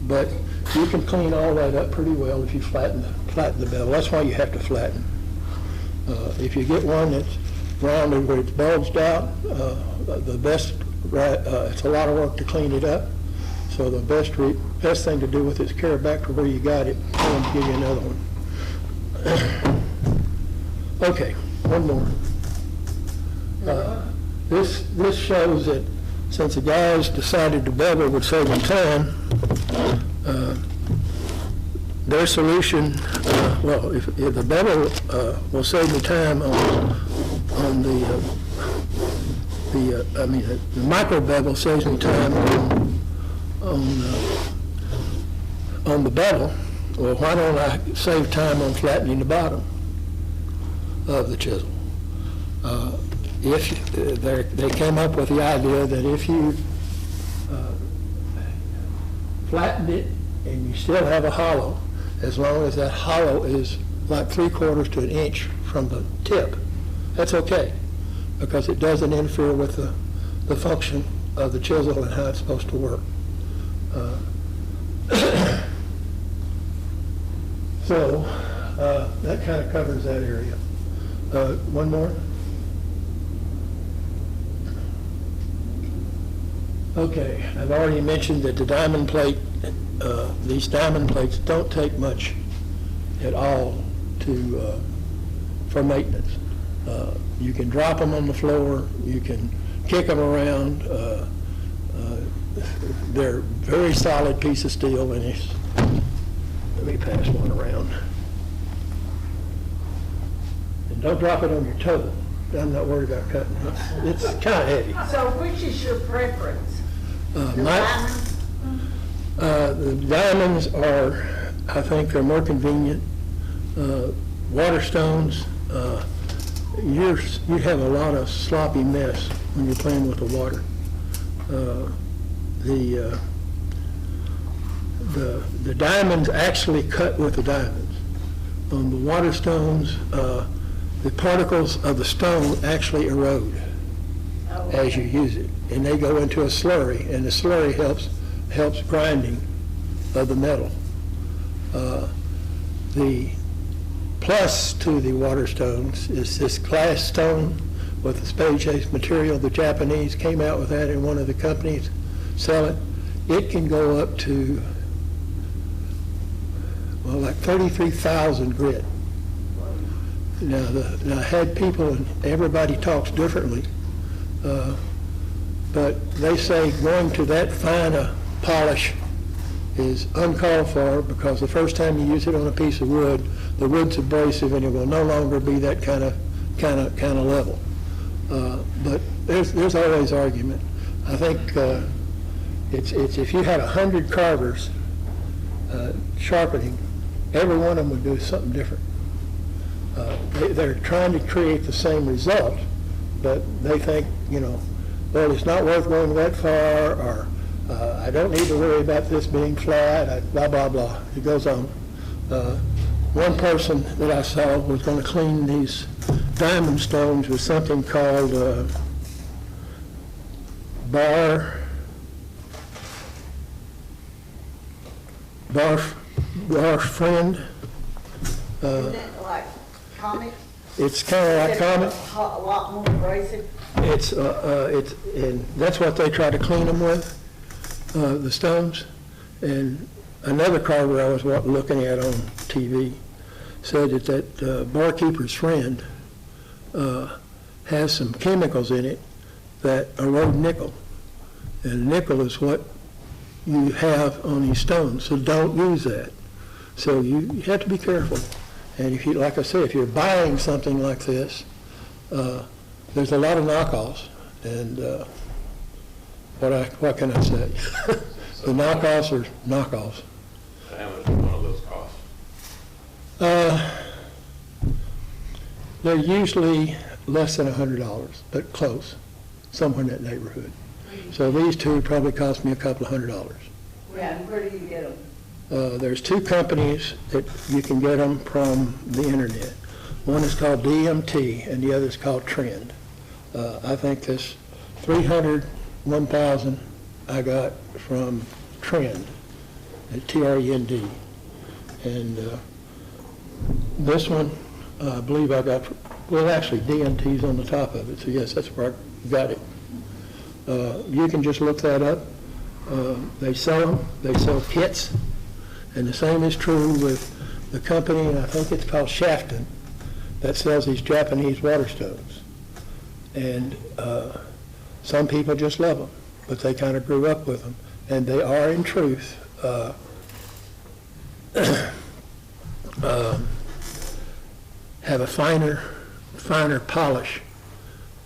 But you can clean all that up pretty well if you flatten the bevel. That's why you have to flatten. If you get one that's rounded where it's bulged out, the best, it's a lot of work to clean it up. So the best thing to do with it is carry it back to where you got it, and give you another one. Okay, one more. This shows that since the guys decided the bevel would save them time, their solution, if the bevel will save me time on the micro bevel saves me time on the bevel. Well, why don't I save time on flattening the bottom of the chisel? They came up with the idea that if you flattened it and you still have a hollow, as long as that hollow is like 3/4 to an inch from the tip, that's okay, because it doesn't interfere with the function of the chisel and how it's supposed to work. So that kind of covers that area. One more. Okay, I've already mentioned that the diamond plate, these diamond plates don't take much at all for maintenance. You can drop them on the floor, you can kick them around. They're a very solid piece of steel, and let me pass one around. And don't drop it on your toe. I'm not worried about cutting it. It's kind of heavy. So which is your preference? The diamonds are, I think they're more convenient. Water stones, you have a lot of sloppy mess when you're playing with the water. The diamonds actually cut with the diamonds. On the water stones, the particles of the stone actually erode as you use it, and they go into a slurry, and the slurry helps grinding of the metal. The plus to the water stones is this glass stone with the spade chase material. The Japanese came out with that, and one of the companies sell it. It can go up to, well, like 33,000 grit. Now, I had people, and everybody talks differently, but they say going to that fine a polish is uncalled for, because the first time you use it on a piece of wood, the wood's abrasive and it will no longer be that kind of level. But there's always argument. I think it's if you had 100 carvers sharpening, every one of them would do something different. They're trying to create the same result, but they think, well, it's not worth going that far, or I don't need to worry about this being flat, blah, blah, blah. It goes on. One person that I saw was going to clean these diamond stones with something called bar friend. Isn't it like comic? It's kind of like comic. A lot more abrasive. It's and that's what they try to clean them with, the stones. And another carver I was looking at on TV said that barkeeper's friend has some chemicals in it that erode nickel, and nickel is what you have on these stones. So don't use that. So you have to be careful. And if you, like I say, if you're buying something like this, there's a lot of knockoffs, and what can I say? The knockoffs are knockoffs. So how much one of those cost? They're usually less than $100, but close, somewhere in that neighborhood. So these two probably cost me a couple of $100. Yeah, and where do you get them? There's two companies that you can get them from the internet. One is called DMT, and the other is called Trend. I think this 300, 1,000 I got from Trend, Trend. And this one, I believe I got, well, actually DMT's on the top of it, so yes, that's where I got it. You can just look that up. They sell them, they sell kits, and the same is true with the company, and I think it's called Shafton, that sells these Japanese water stoves. And some people just love them, but they kind of grew up with them. And they are, in truth, have a finer polish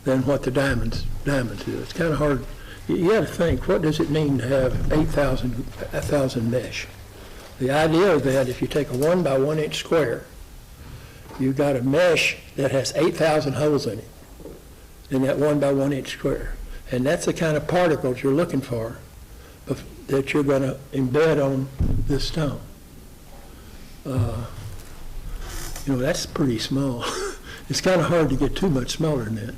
than what the diamonds do. It's kind of hard. You got to think, what does it mean to have 1,000 mesh? The idea of that, if you take a 1 by 1 inch square, you've got a mesh that has 8,000 holes in it, in that 1 by 1 inch square. And that's the kind of particles you're looking for that you're going to embed on this stone. That's pretty small. It's kind of hard to get too much smaller than that.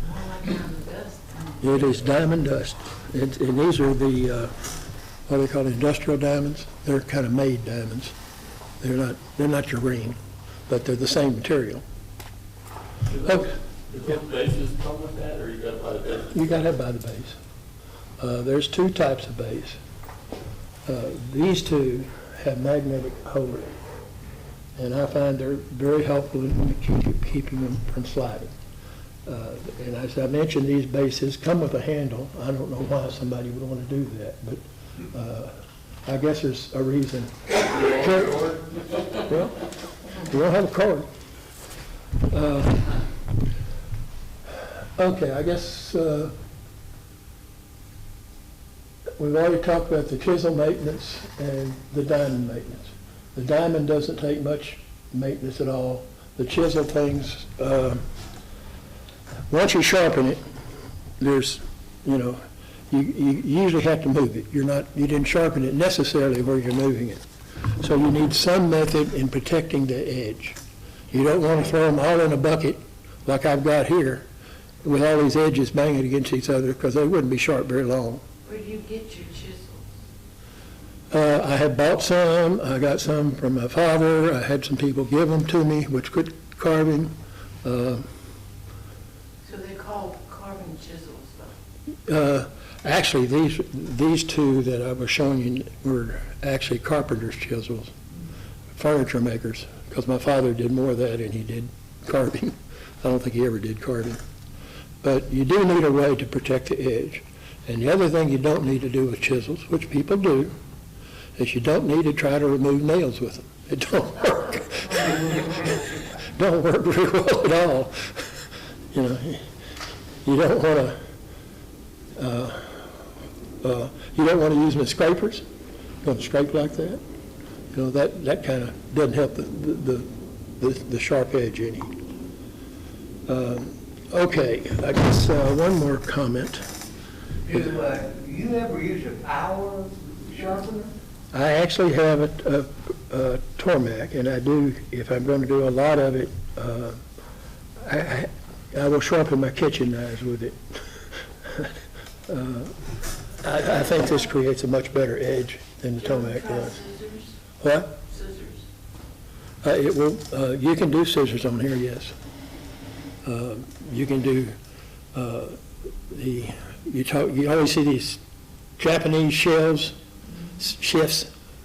More like diamond dust. It is diamond dust. And these are the, what they call industrial diamonds. They're kind of made diamonds. They're not your ring, but they're the same material. Do those bases come with that, or you got to buy the base? You got to buy the base. There's two types of base. These two have magnetic holders, and I find they're very helpful in keeping them from sliding. And as I mentioned, these bases come with a handle. I don't know why somebody would want to do that, but I guess there's a reason. Well, you don't have a cord. Okay, I guess we've already talked about the chisel maintenance and the diamond maintenance. The diamond doesn't take much maintenance at all. The chisel things, once you sharpen it, there's, you usually have to move it. You didn't sharpen it necessarily where you're moving it. So you need some method in protecting the edge. You don't want to throw them all in a bucket like I've got here with all these edges banging against each other, because they wouldn't be sharp very long. Where do you get your chisels? I had bought some. I got some from my father. I had some people give them to me, which quit carving. So they're called carving chisels, though? Actually, these two that I was showing you were actually carpenter's chisels, furniture makers, because my father did more of that than he did carving. I don't think he ever did carving. But you do need a way to protect the edge. And the other thing you don't need to do with chisels, which people do, is you don't need to try to remove nails with them. It don't work. Don't work very well at all. You don't want to use them as scrapers. You want to scrape like that. That kind of doesn't help the sharp edge any. Okay, I guess one more comment. Do you ever use a power sharpener? I actually have a Tormac, and I do, if I'm going to do a lot of it, I will sharpen my kitchen knives with it. I think this creates a much better edge than the Tormac does. Scissors? What? Scissors? It will. You can do scissors on here, yes. You can do you always see these Japanese chefs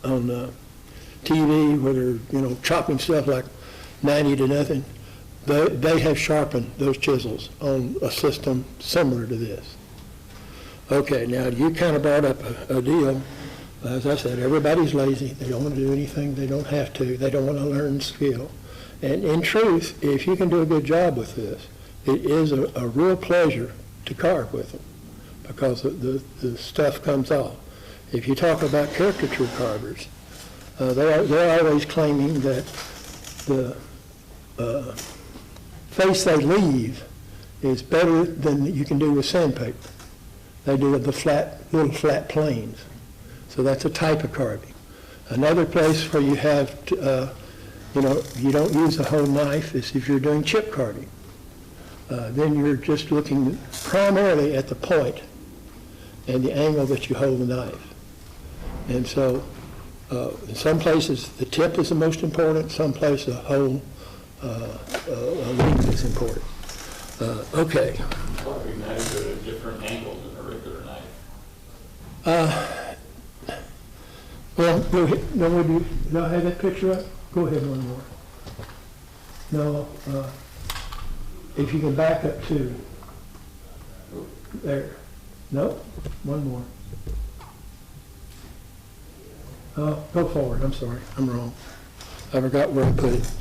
on TV where they're chopping stuff like 90 to nothing. They have sharpened those chisels on a system similar to this. Okay, now you kind of brought up a deal. As I said, everybody's lazy. They don't want to do anything they don't have to. They don't want to learn skill. And in truth, if you can do a good job with this, it is a real pleasure to carve with them, because the stuff comes off. If you talk about caricature carvers, they're always claiming that the face they leave is better than you can do with sandpaper. They do the little flat planes. So that's a type of carving. Another place where you have to, you don't use a whole knife is if you're doing chip carving. Then you're just looking primarily at the point and the angle that you hold the knife. And so in some places the tip is the most important, some places the whole length is important. Okay. Carving knives are at a different angle than a regular knife. Well, go ahead, no, would you, do I have that picture up? Go ahead one more. No, if you can back up to, there. No, one more. Oh, go forward, I'm sorry, I'm wrong. I forgot where I put it.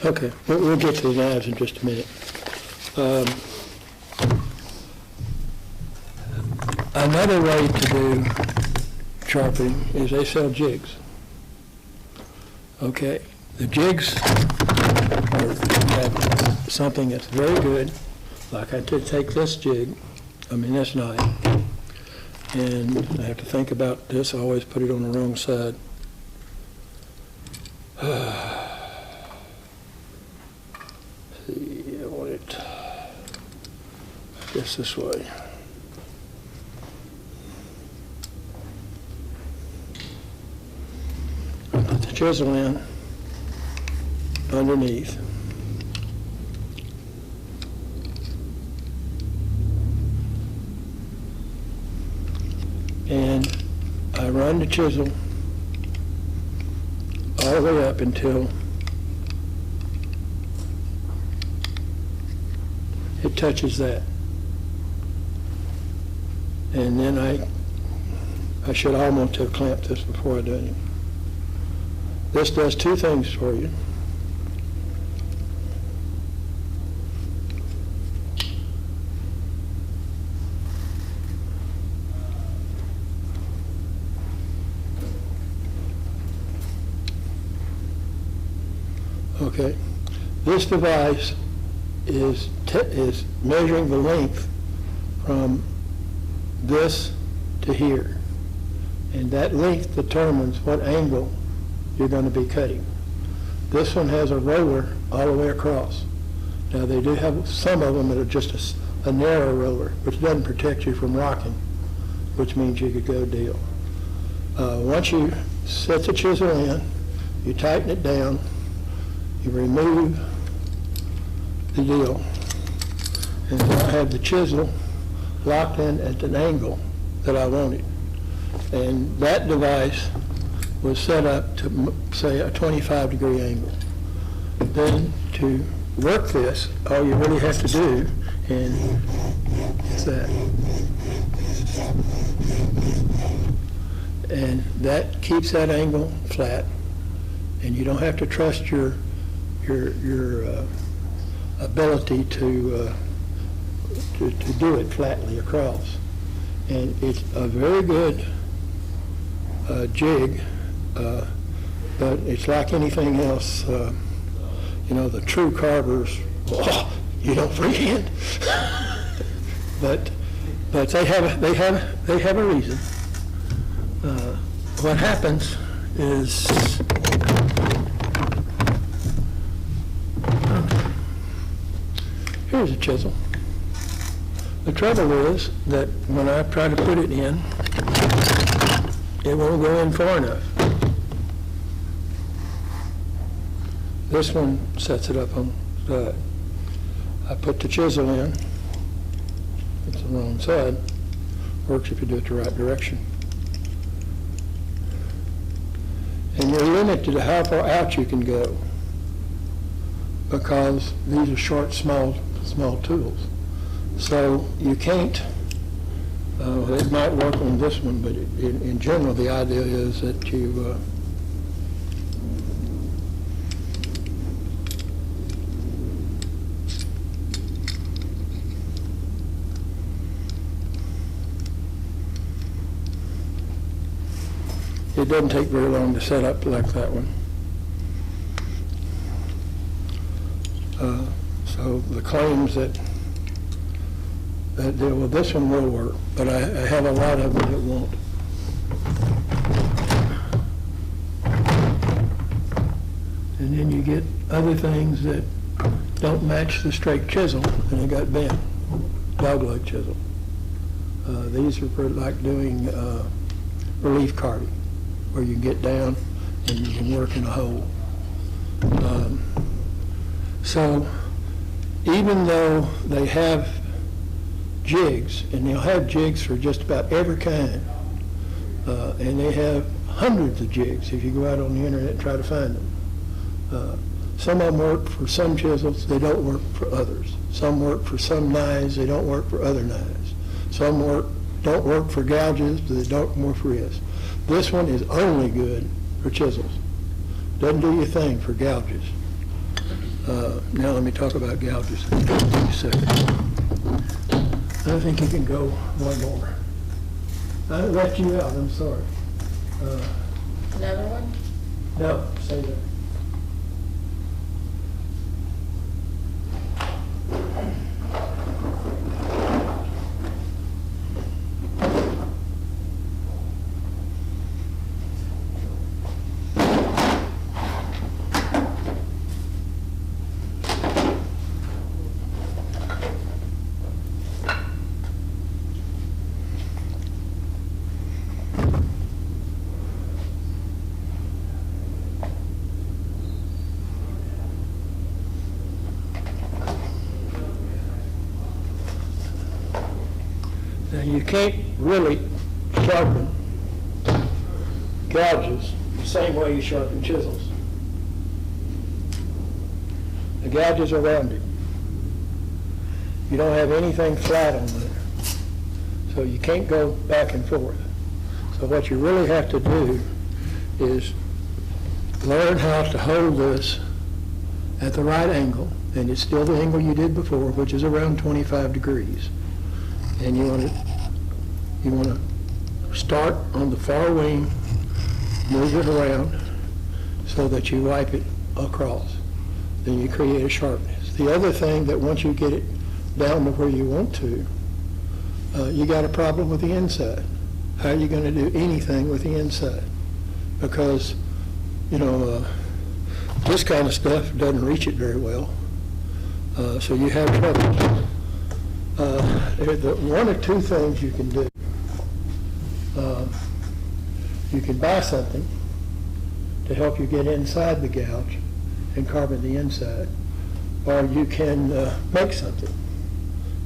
Okay, we'll get to the knives in just a minute. Another way to do sharpening is they sell jigs. Okay, the jigs have something that's very good. Like I could take this jig, this knife, and I have to think about this. I always put it on the wrong side. This way. I put the chisel in underneath. And I run the chisel all the way up until it touches that. And then I should almost have clamped this before I done it. This does two things for you. Okay, this device is measuring the length from this to here, and that length determines what angle you're going to be cutting. This one has a roller all the way across. Now they do have some of them that are just a narrow roller, which doesn't protect you from rocking, which means you could go deal. Once you set the chisel in, you tighten it down, you remove the deal, and I have the chisel locked in at an angle that I wanted. And that device was set up to, say, a 25-degree angle. Then to work this, all you really have to do is that. And that keeps that angle flat, and you don't have to trust your ability to do it flatly across. And it's a very good jig, but it's like anything else. The true carvers, you don't freehand. but they have a reason. What happens is here's a chisel. The trouble is that when I try to put it in, it won't go in far enough. This one sets it up on the side. I put the chisel in. It's the wrong side. Works if you do it the right direction. And you're limited to how far out you can go, because these are short, small tools. So you can't, it might work on this one, but in general the idea is that you it doesn't take very long to set up like that one. So the claims that deal with this one will work, but I have a lot of them that won't. And then you get other things that don't match the straight chisel, and it got bent, dogleg chisel. These are for like doing relief carving, where you can get down and you can work in a hole. So even though they have jigs, and they'll have jigs for just about every kind, and they have hundreds of jigs if you go out on the internet and try to find them. Some of them work for some chisels, they don't work for others. Some work for some knives, they don't work for other knives. Some don't work for gouges, but they don't work for this. This one is only good for chisels. Doesn't do your thing for gouges. Now let me talk about gouges. Give me a second. I think you can go one more. I left you out, I'm sorry. Another one? No, say that. Now, you can't really sharpen gouges the same way you sharpen chisels. The gouges are rounded. You don't have anything flat on there. So you can't go back and forth. So what you really have to do is learn how to hold this at the right angle, and it's still the angle you did before, which is around 25 degrees. And you want to start on the far wing, move it around so that you wipe it across. Then you create a sharpness. The other thing that once you get it down to where you want to, you got a problem with the inside. How are you going to do anything with the inside? Because, this kind of stuff doesn't reach it very well. So you have trouble. There's one or two things you can do. You can buy something to help you get inside the gouge and carve in the inside, or you can make something.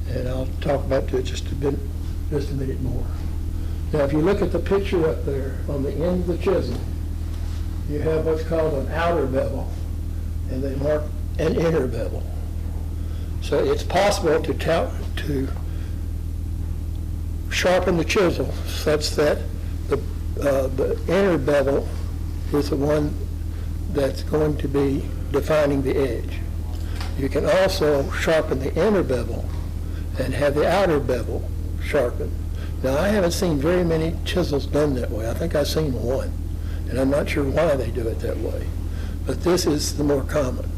And I'll talk about that just a minute more. Now, if you look at the picture up there on the end of the chisel, you have what's called an outer bevel, and they mark an inner bevel. So it's possible to sharpen the chisel such that the inner bevel is the one that's going to be defining the edge. You can also sharpen the inner bevel and have the outer bevel sharpened. Now, I haven't seen very many chisels done that way. I think I've seen one, and I'm not sure why they do it that way. But this is the more common.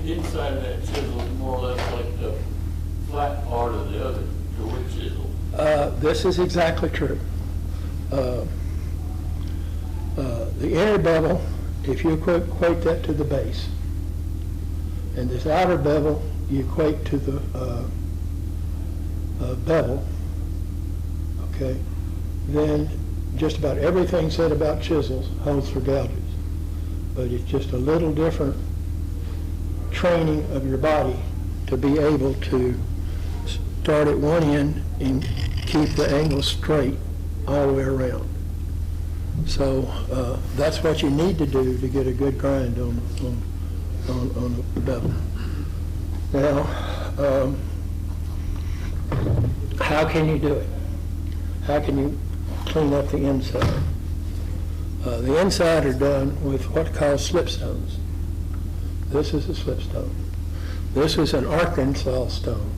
Inside of that chisel is more or less like the flat part of the other, the wood chisel. This is exactly true. The inner bevel, if you equate that to the base, and this outer bevel you equate to the bevel, okay, then just about everything said about chisels holds for gouges. But it's just a little different training of your body to be able to start at one end and keep the angle straight all the way around. So that's what you need to do to get a good grind on the bevel. Now, how can you do it? How can you clean up the inside? The inside are done with what are called slipstones. This is a slipstone. This is an Arkansas stone.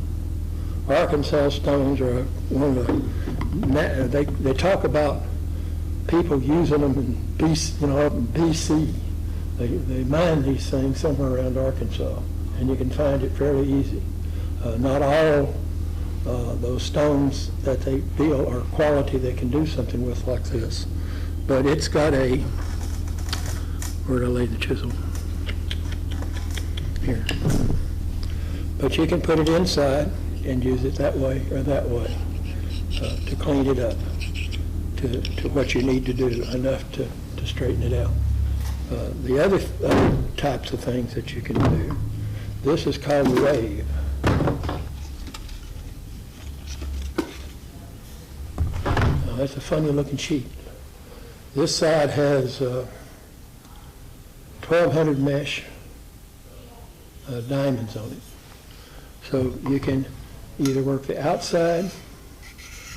Arkansas stones are one of the, they talk about people using them in BC. They mine these things somewhere around Arkansas, and you can find it fairly easy. Not all those stones that they feel are quality they can do something with like this. But it's got a, where did I lay the chisel? Here. But you can put it inside and use it that way or that way to clean it up to what you need to do, enough to straighten it out. The other types of things that you can do, this is called a rave. Now, that's a funny looking sheet. This side has 1,200 mesh diamonds on it. So you can either work the outside,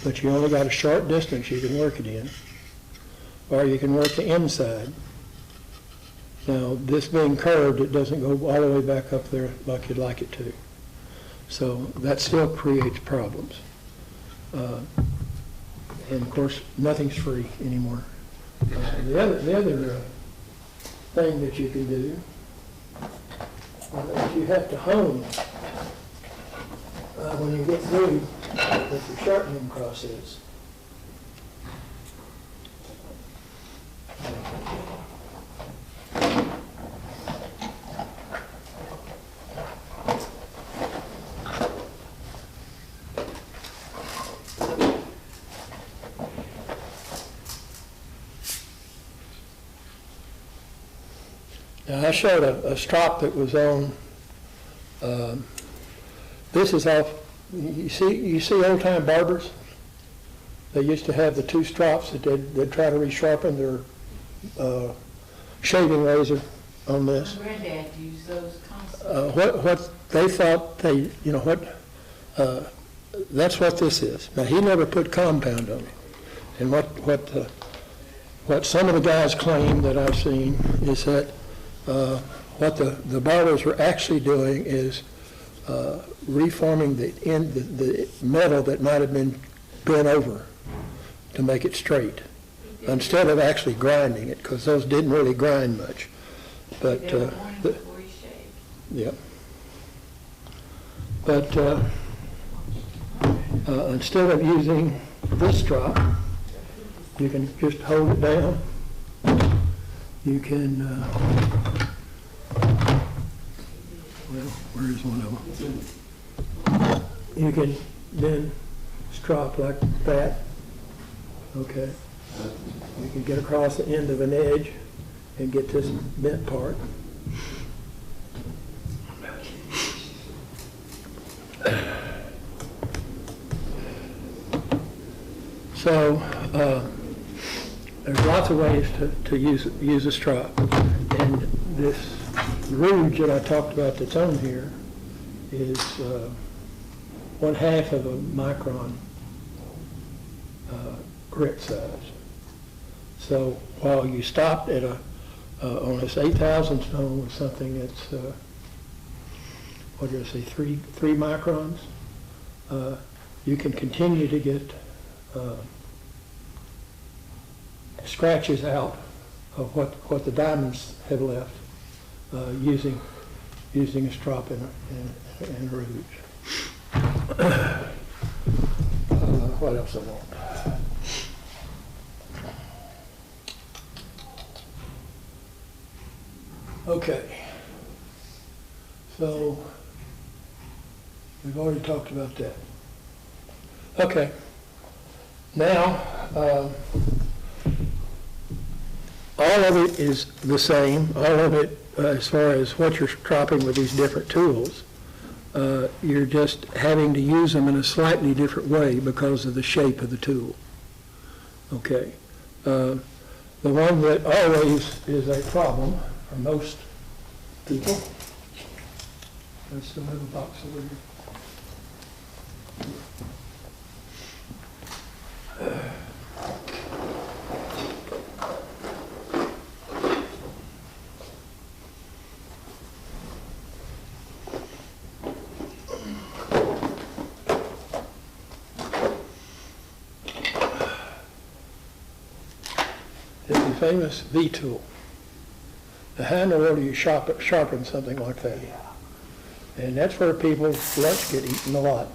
but you only got a short distance you can work it in, or you can work the inside. Now, this being curved, it doesn't go all the way back up there like you'd like it to. So that still creates problems. And of course, nothing's free anymore. The other thing that you can do, if you have to hone when you get through with the sharpening process. Now, I showed a strop that was on, this is off, you see old-time barbers? They used to have the two strops that they'd try to resharpen their shaving razor on this. My granddad used those constantly. What they thought that's what this is. Now, he never put compound on it. And what some of the guys claim that I've seen is that what the barbers were actually doing is reforming the metal that might have been bent over to make it straight, instead of actually grinding it, because those didn't really grind much. But yeah. But instead of using this strop, you can just hold it down. You can, well, where is one of them? You can then strop like that, okay? You can get across the end of an edge and get this bent part. So, there's lots of ways to use a strop. And this rouge that I talked about that's on here is 1/2 of a micron grit size. So while you stopped at on this 8,000 stone with something that's, what did I say, 3 microns, you can continue to get scratches out of what the diamonds have left using a strop and a rouge. What else I want? Okay. So we've already talked about that. Okay. Now, all of it is the same. All of it, as far as what you're stropping with these different tools, you're just having to use them in a slightly different way because of the shape of the tool. Okay. The one that always is a problem for most people. I still have a box over here. It's the famous V tool. Now, how in the world do you sharpen something like that? And that's where people's lunch get eaten a lot.